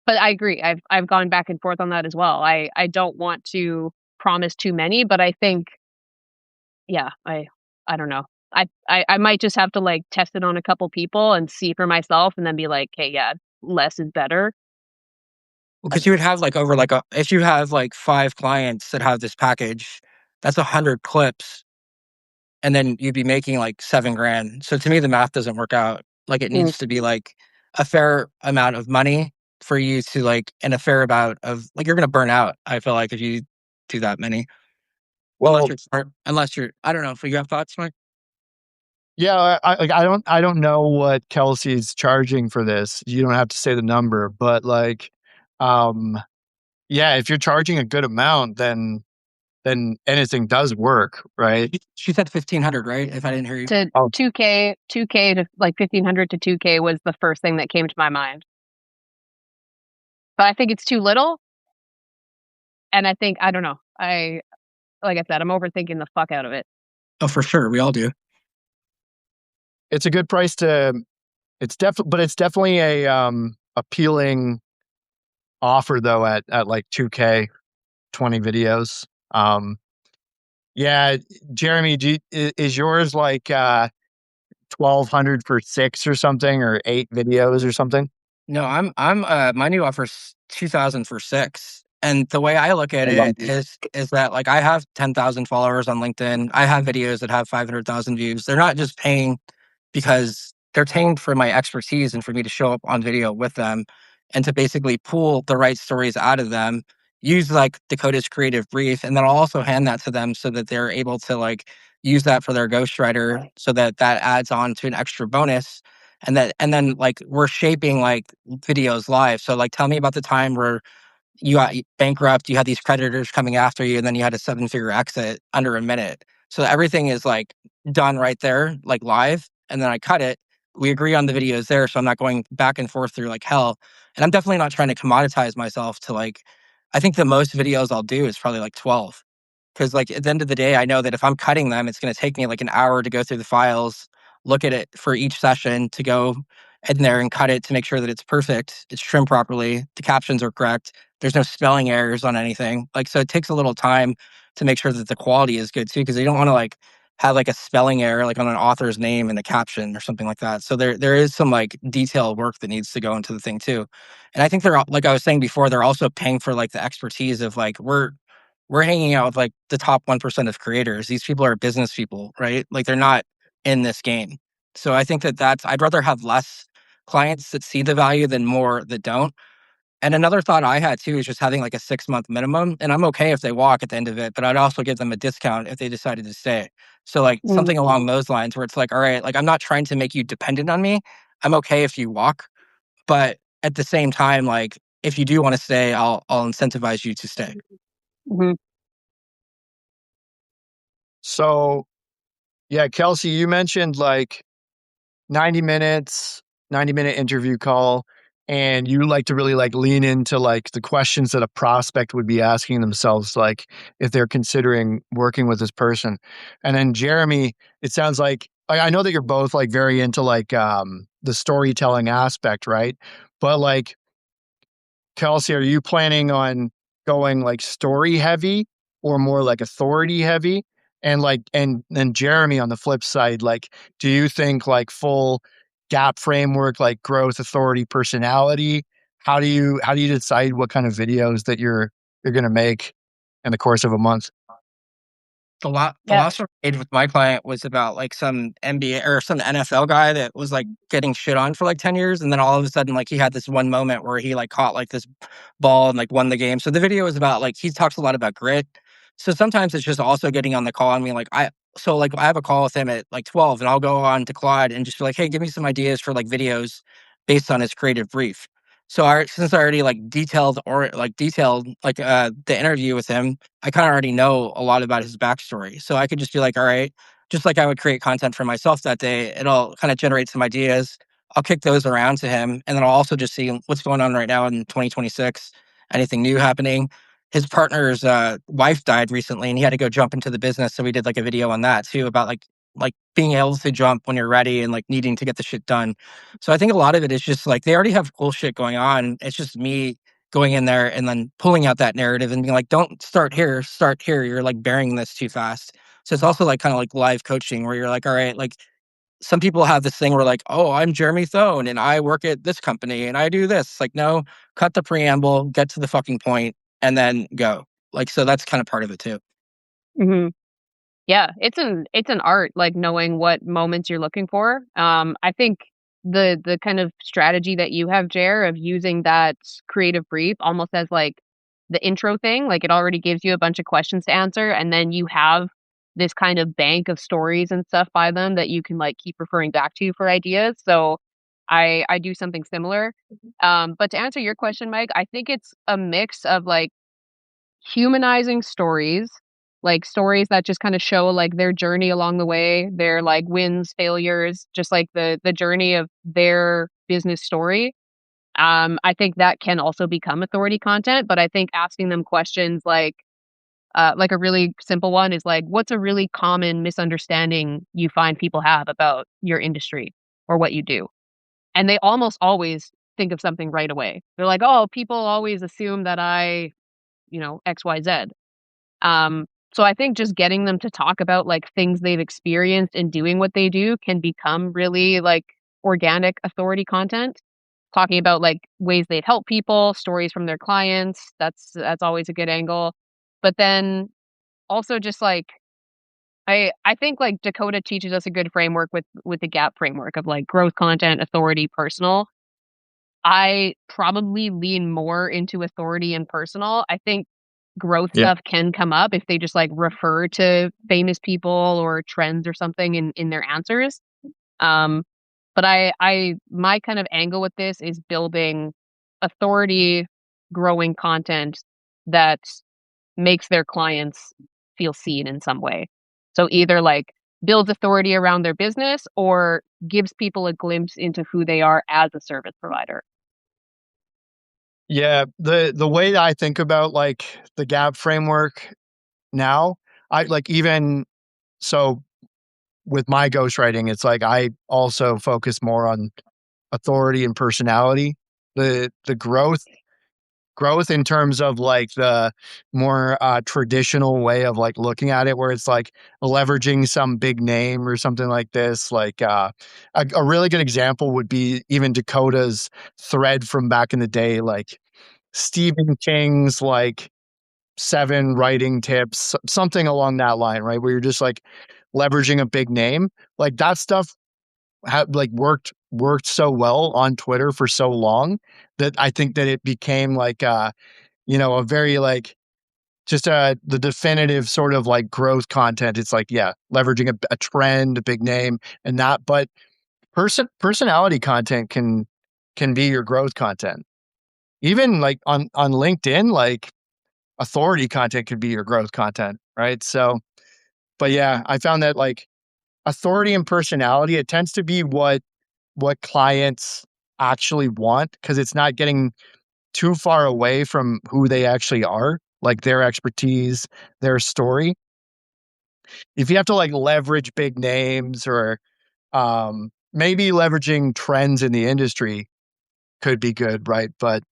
But I agree. I've gone back and forth on that as well. I don't want to promise too many, but I think yeah, I don't know. I might just have to like test it on a couple people and see for myself and then be like, "Hey, yeah, less is better."
Because you would have like over like a if you have like 5 clients that have this package, that's 100 clips, and then you'd be making like 7 grand. So to me, the math doesn't work out. Like it
Mm.
needs to be like a fair amount of money for you to like, and a fair amount of like you're gonna burn out. I feel like if you do that many, unless
Well,
you're smart, unless you're I don't know. If you have thoughts, Mike?
yeah, like I don't know what Kelsey's charging for this. You don't have to say the number, but like, um, yeah, if you're charging a good amount, then anything does work, right?
She said 1,500, right? If I didn't hear you.
To
Oh,
2K to like 1,500 to 2K was the first thing that came to my mind. But I think it's too little, and I think I don't know. I like I said, I'm overthinking the fuck out of it.
Oh, for sure, we all do.
it's a good price to. It's definitely a appealing offer though at like 2K 20 videos. Um, yeah, Jeremy, is yours like 1,200 for 6 or something, or 8 videos or something?
No, I'm my new offer's 2,000 for 6. And the way I look at
I love
it is that like I have 10,000 followers on LinkedIn. I have videos that have 500,000 views. They're not just paying because they're paying for my expertise and for me to show up on video with them and to basically pull the right stories out of them, use like Dakota's creative brief, and then I'll also hand that to them so that they're able to like use that for their ghostwriter so that that adds on to an extra bonus and then like we're shaping like videos live. So like tell me about the time where you got bankrupt, you had these creditors coming after you, and then you had a 7-figure exit under a minute. So everything is like done right there, like live, and then I cut it. We agree on the videos there, so I'm not going back and forth through like hell. And I'm definitely not trying to commoditize myself to like I think the most videos I'll do is probably like 12. Because like at the end of the day, I know that if I'm cutting them, it's going to take me like an hour to go through the files, look at it for each session, to go in there and cut it to make sure that it's perfect, it's trimmed properly, the captions are correct, there's no spelling errors on anything. Like so, it takes a little time to make sure that the quality is good too, because you don't want to like have like a spelling error like on an author's name in the caption or something like that. So there is some like detailed work that needs to go into the thing too. And I think like I was saying before, they're also paying for like the expertise of like we're hanging out with like the top 1% of creators. These people are business people, right? Like they're not in this game. So I think that I'd rather have less clients that see the value than more that don't. And another thought I had too is just having like a 6-month minimum. And I'm okay if they walk at the end of it, but I'd also give them a discount if they decided to stay. So like
Mm,
something along those lines where it's like, all right, like I'm not trying to make you dependent on me. I'm okay if you walk, but at the same time, like if you do want to stay, I'll incentivize you to stay.
mhm.
So yeah, Kelsey, you mentioned like 90 minutes, 90-minute interview call, and you like to really like lean into like the questions that a prospect would be asking themselves, like if they're considering working with this person. And then Jeremy, it sounds like I know that you're both like very into like the storytelling aspect, right? But like Kelsey, are you planning on going like story heavy or more like authority heavy? And like, and then Jeremy on the flip side, like, do you think like full gap framework, like growth, authority, personality? How do you decide what kind of videos that you're going to make in the course of a month?
The
Yeah.
last one I made with my client was about like some NBA or some NFL guy that was like getting shit on for like 10 years. And then all of a sudden, like he had this one moment where he like caught like this ball and like won the game. So the video is about like he talks a lot about grit. So sometimes it's just also getting on the call. I mean, like I have a call with him at like 12 and I'll go on to Claude and just be like, hey, give me some ideas for like videos based on his creative brief. So since I already like detailed like the interview with him, I kind of already know a lot about his backstory. So I could just be like, all right, just like I would create content for myself that day, it'll kind of generate some ideas. I'll kick those around to him. And then I'll also just see what's going on right now in 2026, anything new happening. His partner's wife died recently and he had to go jump into the business. So we did like a video on that too about like being able to jump when you're ready and like needing to get the shit done. So I think a lot of it is just like they already have cool shit going on. It's just me going in there and then pulling out that narrative and being like, don't start here, start here. You're like burying this too fast. So it's also like kind of like live coaching where you're like, all right, like some people have this thing where like, oh, I'm Jeremy Thone and I work at this company and I do this. Like, no, cut the preamble, get to the fucking point, and then go. Like, so that's kind of part of it too.
Mhm. Yeah, it's an art, like, knowing what moments you're looking for. I think the kind of strategy that you have, Jer, of using that creative brief almost as, like, the intro thing, like, it already gives you a bunch of questions to answer, and then you have this kind of bank of stories and stuff by them that you can, like, keep referring back to for ideas, so I do something similar. But to answer your question, Mike, I think it's a mix of, like, humanizing stories, like stories that just kind of show like their journey along the way, their like wins, failures, just like the journey of their business story. I think that can also become authority content, but I think asking them questions like a really simple one is like, what's a really common misunderstanding you find people have about your industry or what you do? And they almost always think of something right away. They're like, oh, people always assume that I, XYZ. So I think just getting them to talk about like things they've experienced in doing what they do can become really like organic authority content. Talking about like ways they've helped people, stories from their clients. That's always a good angle. But then also just like I think like Dakota teaches us a good framework with the gap framework of like growth content, authority, personal. I probably lean more into authority and personal. I think growth
Yeah.
stuff can come up if they just like refer to famous people or trends or something in their answers. Um, but I my kind of angle with this is building authority, growing content that makes their clients feel seen in some way. So either like builds authority around their business or gives people a glimpse into who they are as a service provider.
Yeah, the way that I think about like the gap framework now, I like even so with my ghostwriting, it's like I also focus more on authority and personality. The growth in terms of like the more traditional way of like looking at it, where it's like leveraging some big name or something like this. Like a really good example would be even Dakota's thread from back in the day, like Stephen King's like 7 writing tips, something along that line, right? Where you're just like leveraging a big name. Like that stuff had like worked worked so well on Twitter for so long that I think that it became like a very like just the definitive sort of like growth content. It's like, yeah, leveraging a trend, a big name, and that. But personality content can be your growth content. Even like on LinkedIn, like authority content could be your growth content, right? So, but yeah, I found that like authority and personality, it tends to be what clients actually want because it's not getting too far away from who they actually are, like their expertise, their story. If you have to like leverage big names or maybe leveraging trends in the industry could be good, right? But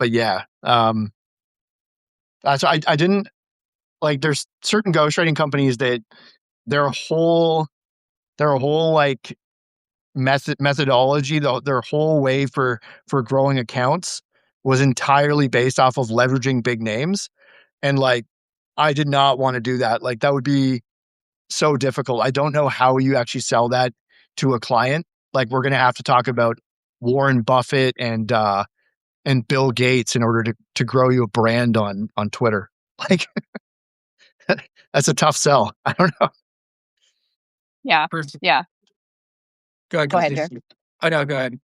yeah, so I didn't like. There's certain ghostwriting companies that their whole like methodology, their whole way for growing accounts was entirely based off of leveraging big names, and like I did not want to do that. Like that would be so difficult. I don't know how you actually sell that to a client. Like we're gonna have to talk about Warren Buffett and Bill Gates in order to grow you a brand on Twitter. Like that's a tough sell. I don't know.
Yeah.
First,
Yeah.
go ahead,
Go ahead,
Kelsey.
Jer.
Oh no, go ahead.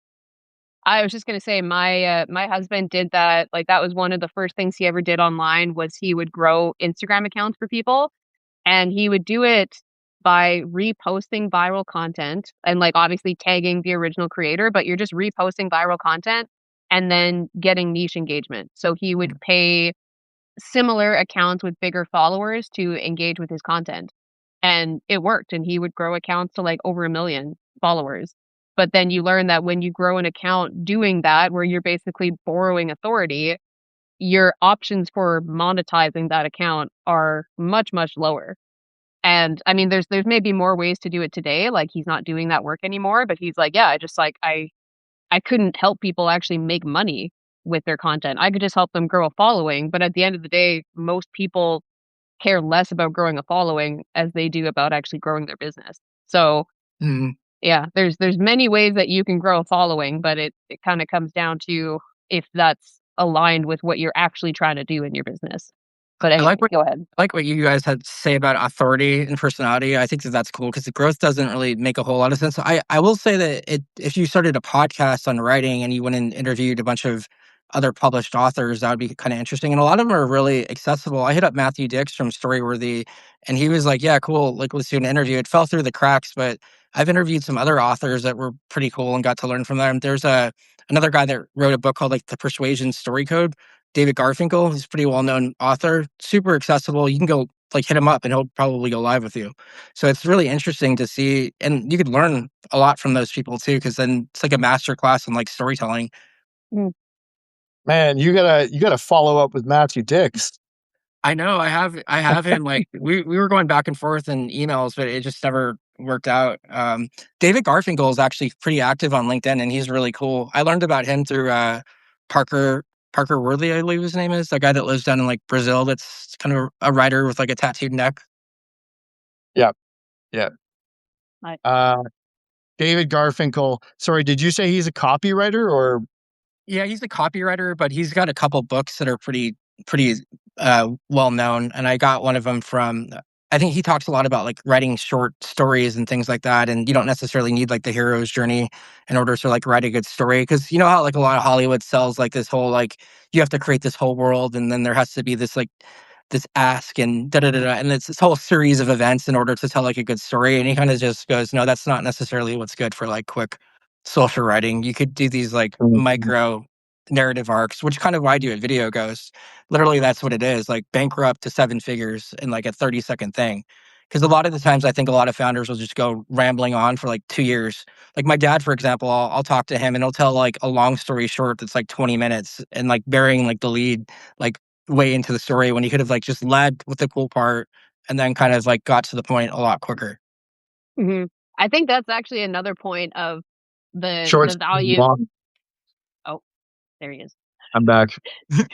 I was just gonna say my husband did that. Like that was one of the first things he ever did online was he would grow Instagram accounts for people, and he would do it by reposting viral content and like obviously tagging the original creator, but you're just reposting viral content and then getting niche engagement. So he would pay similar accounts with bigger followers to engage with his content. And it worked. And he would grow accounts to like over 1 million followers. But then you learn that when you grow an account doing that, where you're basically borrowing authority, your options for monetizing that account are much, much lower. And I mean, there's maybe more ways to do it today. Like he's not doing that work anymore, but he's like, yeah, I just like I couldn't help people actually make money with their content. I could just help them grow a following, but at the end of the day, most people care less about growing a following as they do about actually growing their business. So,
Mhm.
yeah, there's many ways that you can grow a following, but it kind of comes down to if that's aligned with what you're actually trying to do in your business. But
I
anyway,
like what
go ahead.
I like what you guys had to say about authority and personality. I think that that's cool because the growth doesn't really make a whole lot of sense. I will say that if you started a podcast on writing and you went and interviewed a bunch of other published authors, that would be kind of interesting. And a lot of them are really accessible. I hit up Matthew Dix from Storyworthy, and he was like, "Yeah, cool. Like, let's do an interview." It fell through the cracks, but I've interviewed some other authors that were pretty cool and got to learn from them. There's another guy that wrote a book called like The Persuasion Story Code. David Garfinkel. He's a pretty well-known author, super accessible. You can go like hit him up and he'll probably go live with you. So it's really interesting to see, and you could learn a lot from those people too, because then it's like a master class in like storytelling.
Mm.
Man, you gotta follow up with Matthew Dix.
I know I have him like we were going back and forth in emails, but it just never worked out. David Garfinkel is actually pretty active on LinkedIn and he's really cool. I learned about him through Parker Parker Worthy, I believe his name is, the guy that lives down in like Brazil that's kind of a writer with like a tattooed neck.
Yeah, yeah.
I,
Uh, David Garfinkel. Sorry, did you say he's a copywriter or?
Yeah, he's a copywriter, but he's got a couple books that are pretty well known. And I got one of them from. I think he talks a lot about like writing short stories and things like that. And you don't necessarily need like the hero's journey in order to like write a good story, because you know how like a lot of Hollywood sells like this whole like you have to create this whole world, and then there has to be this like this ask and da da da da, and it's this whole series of events in order to tell like a good story. And he kind of just goes, no, that's not necessarily what's good for like quick social writing. You could do these like
Mhm.
micro narrative arcs, which kind of why I do at Video Ghost. Literally, that's what it is, like bankrupt to seven figures in like a 30-second thing. Because a lot of the times, I think a lot of founders will just go rambling on for like 2 years. Like my dad, for example, I'll talk to him and he'll tell like a long story short that's like 20 minutes and like burying like the lead like way into the story when he could have like just led with the cool part and then kind of like got to the point a lot quicker.
hmm I think that's actually another point of the
Shorts
value.
long.
Oh, there he is.
I'm back.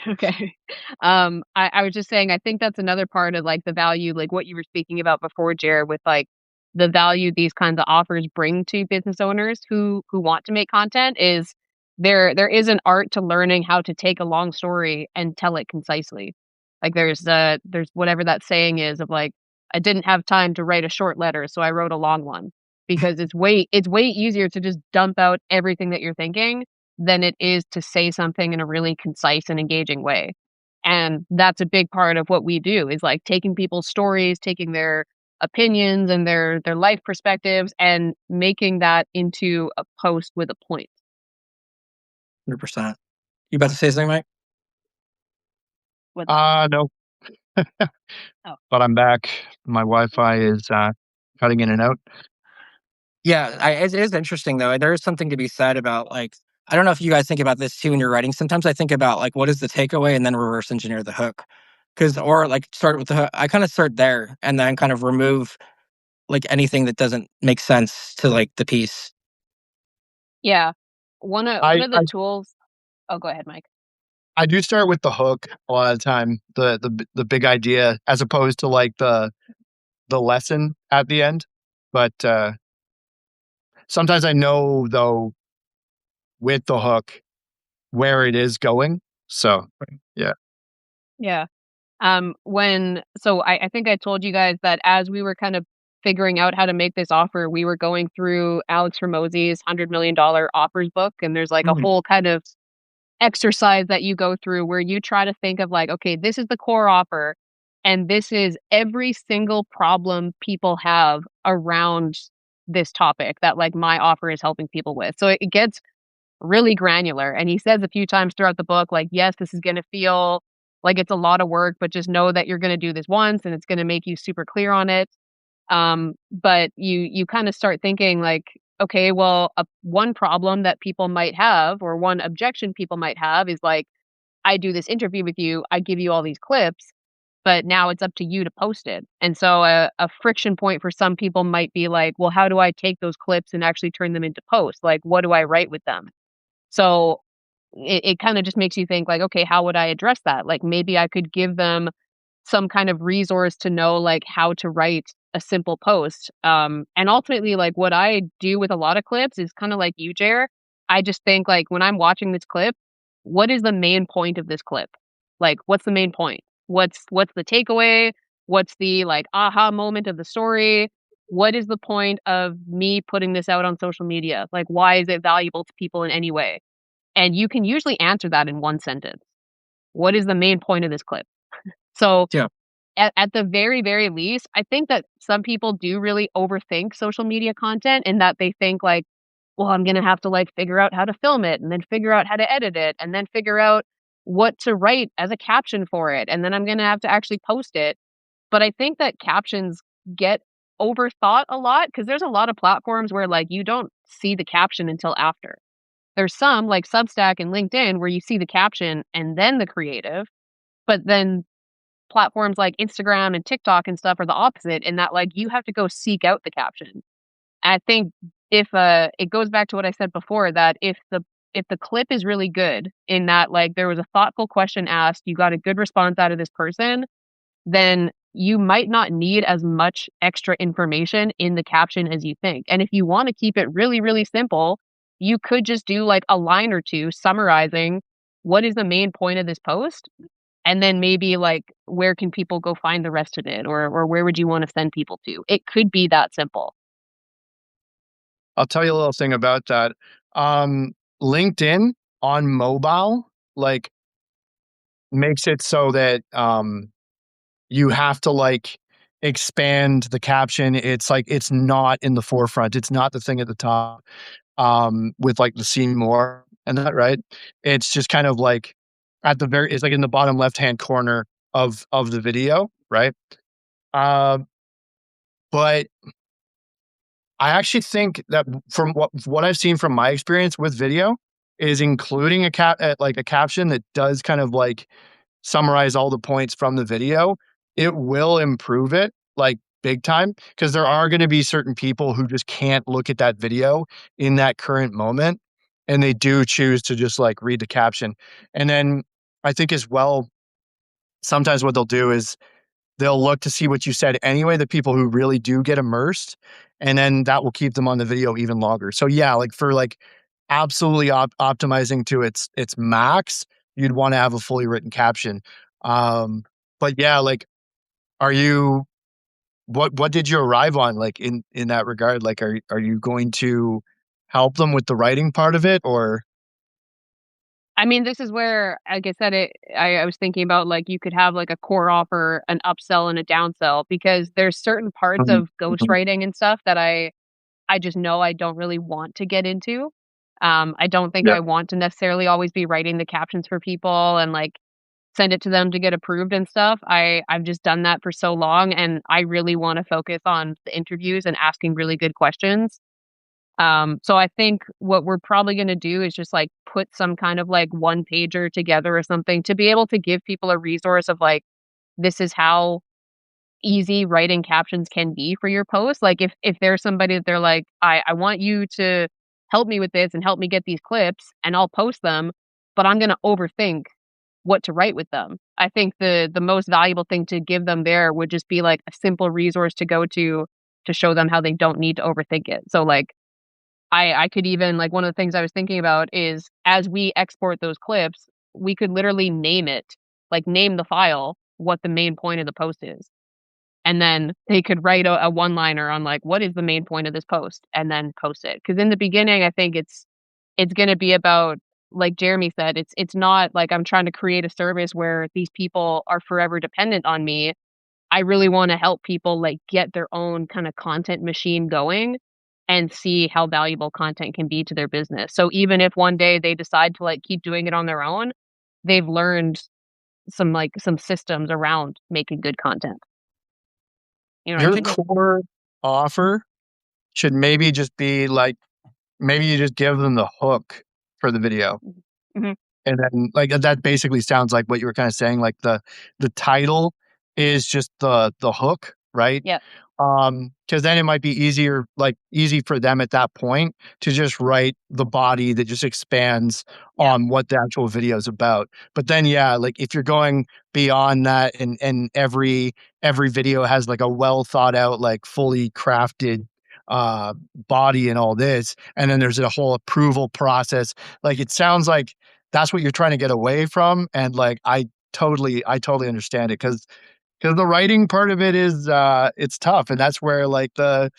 Okay. I was just saying, I think that's another part of like the value, like what you were speaking about before, Jared, with like the value these kinds of offers bring to business owners who want to make content is there is an art to learning how to take a long story and tell it concisely. Like there's whatever that saying is of like, I didn't have time to write a short letter, so I wrote a long one. Because it's way easier to just dump out everything that you're thinking than it is to say something in a really concise and engaging way. And that's a big part of what we do is like taking people's stories, taking their opinions and their life perspectives and making that into a post with a point.
100%. You about to say something, Mike?
With
No,
oh,
but I'm back. My Wi-Fi is cutting in and out.
Yeah, it is interesting though. There is something to be said about like I don't know if you guys think about this too when you're writing. Sometimes I think about like what is the takeaway and then reverse engineer the hook, because or like start with the hook. I kind of start there and then kind of remove like anything that doesn't make sense to like the piece.
yeah. One of the
I
tools. Oh, go ahead, Mike.
I do start with the hook a lot of the time, the big idea, as opposed to like the lesson at the end. But sometimes I know though with the hook where it is going. So yeah.
Yeah. I think I told you guys that as we were kind of figuring out how to make this offer, we were going through Alex Ramosey's $100 million offers book, and there's like a
Mhm.
whole kind of exercise that you go through where you try to think of like, okay, this is the core offer, and this is every single problem people have around this topic that like my offer is helping people with. So it gets really granular. And he says a few times throughout the book, like, yes, this is going to feel like it's a lot of work, but just know that you're going to do this once and it's going to make you super clear on it. But you kind of start thinking like, okay, well, one problem that people might have or one objection people might have is like, I do this interview with you, I give you all these clips, but now it's up to you to post it. And so a friction point for some people might be like, well, how do I take those clips and actually turn them into posts? Like, what do I write with them? So it kind of just makes you think like, okay, how would I address that? Like maybe I could give them some kind of resource to know like how to write a simple post. And ultimately, like what I do with a lot of clips is kind of like you, Jer. I just think like when I'm watching this clip, what is the main point of this clip? Like, what's the main point? What's the takeaway? What's the like aha moment of the story? What is the point of me putting this out on social media? Like, why is it valuable to people in any way? And you can usually answer that in one sentence. What is the main point of this clip? So
Yeah.
at the very, very least, I think that some people do really overthink social media content in that they think like, well, I'm going to have to like figure out how to film it and then figure out how to edit it and then figure out what to write as a caption for it. And then I'm going to have to actually post it. But I think that captions get overthought a lot because there's a lot of platforms where like you don't see the caption until after. There's some like Substack and LinkedIn where you see the caption and then the creative, but then platforms like Instagram and TikTok and stuff are the opposite in that like you have to go seek out the caption. I think if it goes back to what I said before that if the clip is really good in that like there was a thoughtful question asked, you got a good response out of this person, then you might not need as much extra information in the caption as you think. And if you want to keep it really, really simple, you could just do like a line or two summarizing what is the main point of this post. And then maybe like where can people go find the rest of it or where would you want to send people to? It could be that simple.
I'll tell you a little thing about that. LinkedIn on mobile like makes it so that you have to like expand the caption. It's like it's not in the forefront. It's not the thing at the top with like the see more and that, right? It's just kind of like at the very it's like in the bottom left-hand corner of the video, right? Um but I actually think that from what I've seen from my experience with video is including like a caption that does kind of like summarize all the points from the video, it will improve it like big time because there are going to be certain people who just can't look at that video in that current moment and they do choose to just like read the caption. And then I think as well sometimes what they'll do is they'll look to see what you said anyway, the people who really do get immersed, and then that will keep them on the video even longer. So yeah, like for like absolutely optimizing to its max, you'd want to have a fully written caption. But yeah, like, are you what did you arrive on, like, in that regard? Like, are you going to help them with the writing part of it, or
I mean, this is where, like I said, I was thinking about, like, you could have, like, a core offer, an upsell, and a downsell, because there's certain parts
Mhm,
of
mhm.
ghostwriting and stuff that I just know I don't really want to get into. I don't think
Yeah.
I want to necessarily always be writing the captions for people and, like, send it to them to get approved and stuff. I've just done that for so long, and I really wanna focus on the interviews and asking really good questions. So I think what we're probably gonna do is just, like, put some kind of, like, one pager together or something to be able to give people a resource of, like, this is how easy writing captions can be for your post. Like, if there's somebody that they're like, I want you to help me with this and help me get these clips, and I'll post them, but I'm gonna overthink what to write with them. I think the most valuable thing to give them there would just be, like, a simple resource to go to show them how they don't need to overthink it. So, like, I could even, like, one of the things I was thinking about is as we export those clips, we could literally name it, like, name the file what the main point of the post is. And then they could write a one-liner on, like, what is the main point of this post, and then post it. Because in the beginning, I think it's gonna be about, like Jeremy said, it's not like I'm trying to create a service where these people are forever dependent on me. I really wanna help people, like, get their own kinda content machine going and see how valuable content can be to their business. So even if one day they decide to, like, keep doing it on their own, they've learned some systems around making good content. You know what I
Your
mean?
core offer should maybe just be like, maybe you just give them the hook for the video.
Mhm. Mhm.
And then, like, that basically sounds like what you were kinda saying, like, the title is just the hook, right?
Yep.
Because then it might be easier, like, easy for them at that point to just write the body that just expands
Yep.
on what the actual video is about. But then, yeah, like, if you're going beyond that, and every video has, like, a well thought out, like, fully crafted, uh, body and all this, and then there's a whole approval process, like, it sounds like that's what you're trying to get away from, and, like, I totally understand it, because the writing part of it is, it's tough, and that's where, like, the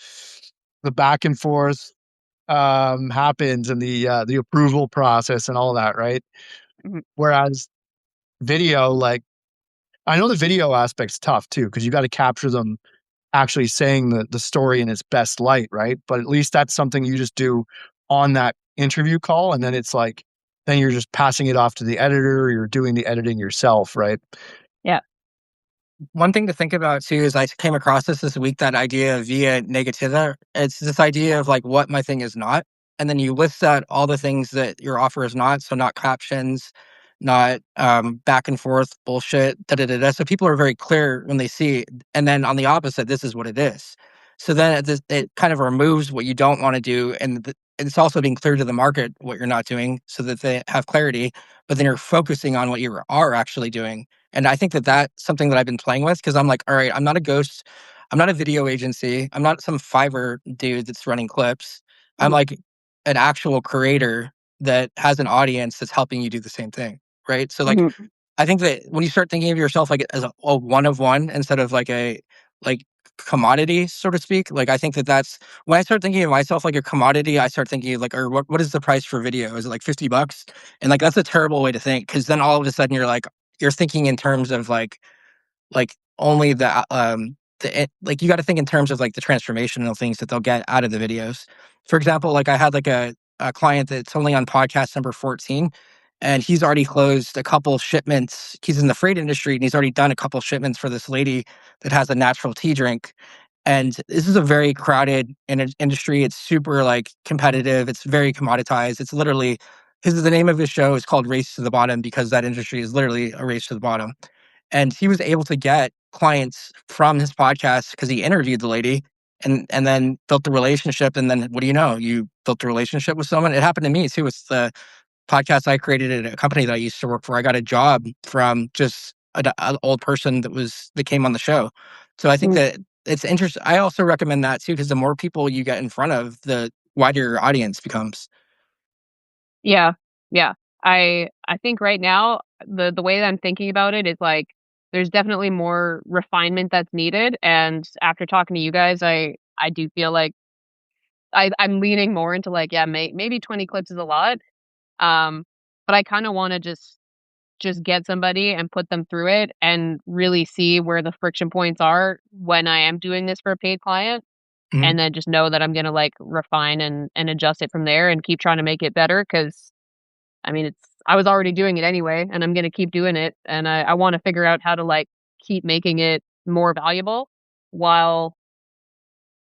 back and forth, happens, and the approval process and all that, right?
Mhm.
Whereas video, like, I know the video aspect's tough too, because you gotta capture them actually saying the story in its best light, right? But at least that's something you just do on that interview call, and then it's like, then you're just passing it off to the editor, or you're doing the editing yourself, right?
Yeah.
One thing to think about too is I came across this week, that idea of via negativa. It's this idea of like what my thing is not. And then you list out all the things that your offer is not. So not captions, not back and forth bullshit, da da da da. So people are very clear when they see it. And then on the opposite, this is what it is. So then it kind of removes what you don't want to do. And it's also being clear to the market what you're not doing so that they have clarity. But then you're focusing on what you are actually doing. And I think that that's something that I've been playing with, because I'm like, all right, I'm not a ghost. I'm not a video agency. I'm not some Fiverr dude that's running clips. I'm
Mhm.
like an actual creator that has an audience that's helping you do the same thing. Right. So like,
Mhm.
I think that when you start thinking of yourself like as a one of one instead of like a like commodity, so to speak, like I think that that's when I start thinking of myself like a commodity, I start thinking like, or what is the price for video? Is it like $50? And like that's a terrible way to think, because then all of a sudden you're like, you're thinking in terms of like only like you got to think in terms of like the transformational things that they'll get out of the videos. For example, like I had like a client that's only on podcast number 14, and he's already closed a couple shipments. He's in the freight industry, and he's already done a couple shipments for this lady that has a natural tea drink. And this is a very crowded industry. It's super like competitive. It's very commoditized. It's literally the name of his show is called Race to the Bottom, because that industry is literally a race to the bottom. And he was able to get clients from his podcast because he interviewed the lady, and then built the relationship. And then what do you know? You built a relationship with someone. It happened to me too with the podcast I created at a company that I used to work for. I got a job from just an old person that came on the show. So I think
Mm.
that it's interesting. I also recommend that too, because the more people you get in front of, the wider your audience becomes.
Yeah. Yeah. I think right now, the way that I'm thinking about it is, like, there's definitely more refinement that's needed, and after talking to you guys, I do feel like I'm leaning more into, like, yeah, maybe 20 clips is a lot, um, but I kinda wanna just get somebody and put them through it and really see where the friction points are when I am doing this for a paid client,
Mhm.
and then just know that I'm gonna, like, refine and adjust it from there and keep trying to make it better. Because I mean, I was already doing it anyway, and I'm gonna keep doing it, and I wanna figure out how to, like, keep making it more valuable while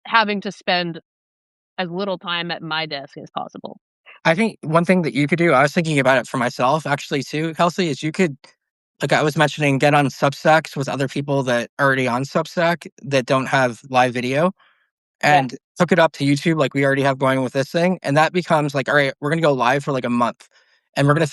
having to spend as little time at my desk as possible.
I think one thing that you could do, I was thinking about it for myself actually too, Kelsey, is you could, like I was mentioning, get on Substacks with other people that are already on Substack that don't have live video,
Yeah.
and hook it up to YouTube like we already have going with this thing. And that becomes like, all right, we're gonna go live for like a month. And we're gonna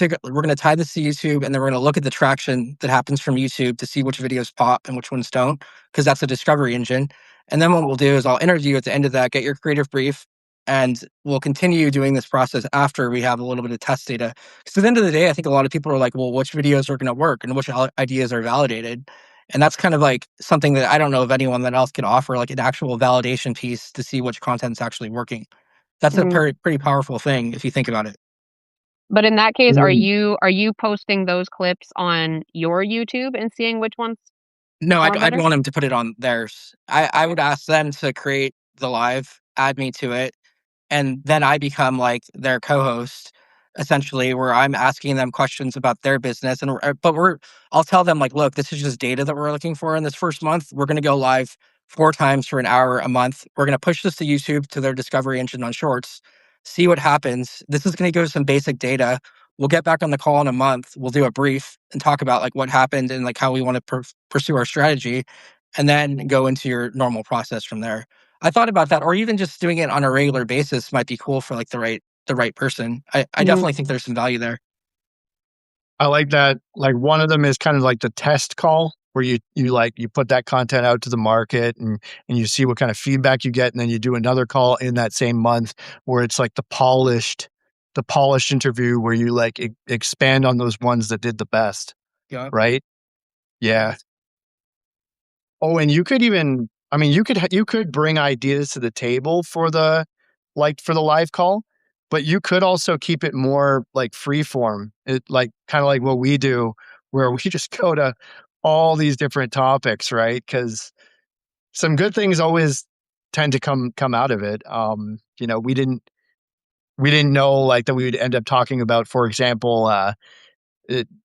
tie this to YouTube, and then we're gonna look at the traction that happens from YouTube to see which videos pop and which ones don't, because that's a discovery engine. And then what we'll do is I'll interview you at the end of that, get your creative brief, and we'll continue doing this process after we have a little bit of test data. Because at the end of the day, I think a lot of people are like, well, which videos are gonna work and which ideas are validated? And that's kind of like something that I don't know if anyone that else could offer, like an actual validation piece to see which content's actually working. That's a
Mhm.
pretty powerful thing if you think about it.
But in that case,
Mm.
are you posting those clips on your YouTube and seeing which ones
No,
perform
I'd
better?
want them to put it on theirs. I
Okay.
would ask them to create the live, add me to it, and then I become like their co-host essentially, where I'm asking them questions about their business. And I'll tell them like, look, this is just data that we're looking for in this first month. We're going to go live 4 times for an hour a month. We're going to push this to YouTube, to their discovery engine on Shorts, see what happens. This is going to go some basic data. We'll get back on the call in a month. We'll do a brief and talk about like what happened and like how we want to pursue our strategy, and then go into your normal process from there. I thought about that, or even just doing it on a regular basis might be cool for like the right person. I
Mhm.
definitely think there's some value there.
I like that. Like one of them is kind of like the test call where you put that content out to the market and you see what kind of feedback you get, and then you do another call in that same month where it's like the polished interview where you like expand on those ones that did the best,
Yeah.
right? Yeah. Oh, and you could even, I mean, you could bring ideas to the table for the live call, but you could also keep it more like free form. It like kind of like what we do, where we just go to all these different topics, right? Because some good things always tend to come out of it. We didn't know like that we would end up talking about, for example,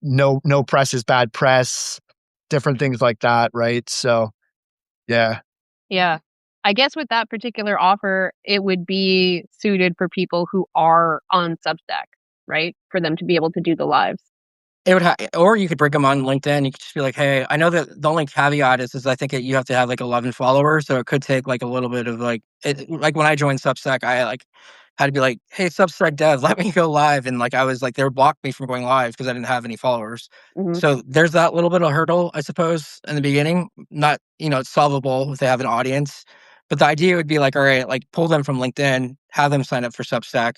no press is bad press, different things like that, right? So yeah.
Yeah. I guess with that particular offer, it would be suited for people who are on Substack, right? For them to be able to do the lives.
It would or you could bring them on LinkedIn. You could just be like, "Hey, I know that the only caveat is I think that you have to have like 11 followers, so it could take like a little bit of like it, like when I joined Substack, I like had to be like, "Hey, Substack dev, let me go live," and like I was like, they would block me from going live because I didn't have any followers.
Mhm.
So there's that little bit of hurdle, I suppose, in the beginning. Not it's solvable if they have an audience, but the idea would be like, all right, like pull them from LinkedIn, have them sign up for Substack,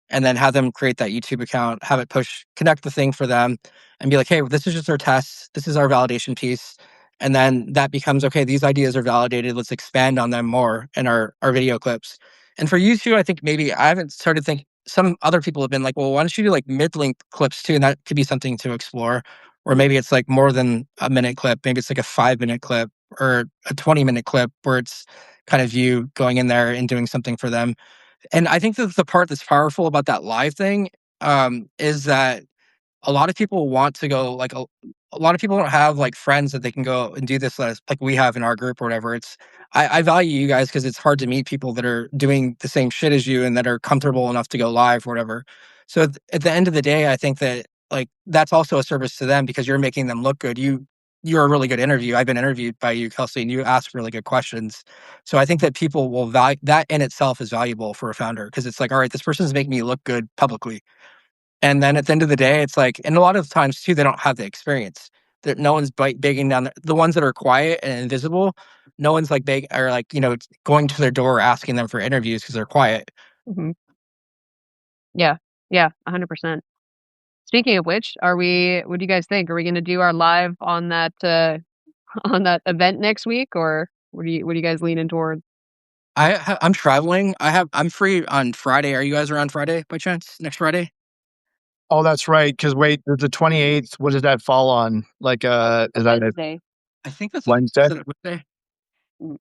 and then have them create that YouTube account, have it connect the thing for them, and be like, hey, this is just our test. This is our validation piece. And then that becomes, okay, these ideas are validated. Let's expand on them more in our video clips. And for YouTube, I think maybe I haven't started thinking, some other people have been like, well, why don't you do like mid-length clips too? And that could be something to explore. Or maybe it's like more than a minute clip. Maybe it's like a 5 minute clip or a 20-minute clip where it's kind of you going in there and doing something for them. And I think that the part that's powerful about that live thing is that a lot of people want to go like a lot of people don't have like friends that they can go and do this like we have in our group or whatever. I value you guys because it's hard to meet people that are doing the same shit as you and that are comfortable enough to go live or whatever. So at the end of the day, I think that like that's also a service to them because you're making them look good. You're a really good interview. I've been interviewed by you, Kelsey, and you ask really good questions. So I think that people will value that in itself is valuable for a founder because it's like, all right, this person's making me look good publicly. And then at the end of the day, it's like, and a lot of times too, they don't have the experience. that no one's begging down the ones that are quiet and invisible. No one's like big or like going to their door asking them for interviews because they're quiet.
Mhm. Yeah. Yeah, 100%. Speaking of which, what do you guys think? Are we gonna do our live on that, on that event next week, or what are you guys leaning toward?
I'm traveling. I'm free on Friday. Are you guys around Friday by chance? Next Friday?
Oh, that's right. Because wait, the 28th. What does that fall on? Like, is that a
Wednesday.
I think that's
Wednesday?
is it a Wednesday?
Mm.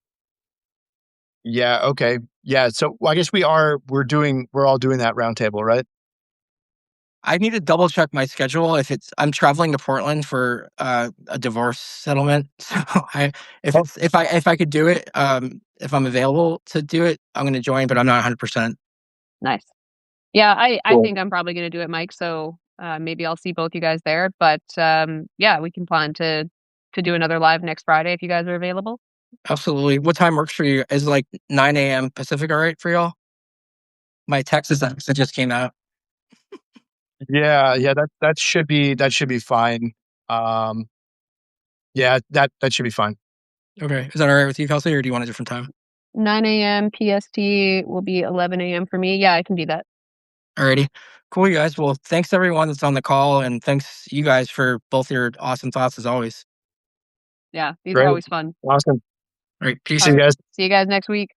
Yeah. Okay. Yeah. So I guess we're all doing that roundtable, right?
I need to double check my schedule. If it's I'm traveling to Portland for a divorce settlement. So I
Oh,
if I could do it, if I'm available to do it, I'm gonna join, but I'm not 100%.
Nice. Yeah, I
cool.
think I'm probably gonna do it, Mike, so, maybe I'll see both you guys there, but, yeah, we can plan to do another live next Friday if you guys are available.
Absolutely. What time works for you? Is like 9 a.m. Pacific all right for y'all? My Texas accent just came out.
Yeah. Yeah. That should be fine. Um. Yeah. That should be fine.
Okay. Is that all right with you, Kelsey, or do you want a different time?
9 a.m. PST will be 11 a.m. for me. Yeah, I can do that.
Alrighty. Cool, you guys. Well, thanks everyone that's on the call, and thanks you guys for both your awesome thoughts as always.
Yeah, these are
Great.
always fun.
Awesome.
All right.
See
Peace.
you
Alright,
guys.
see you guys next week.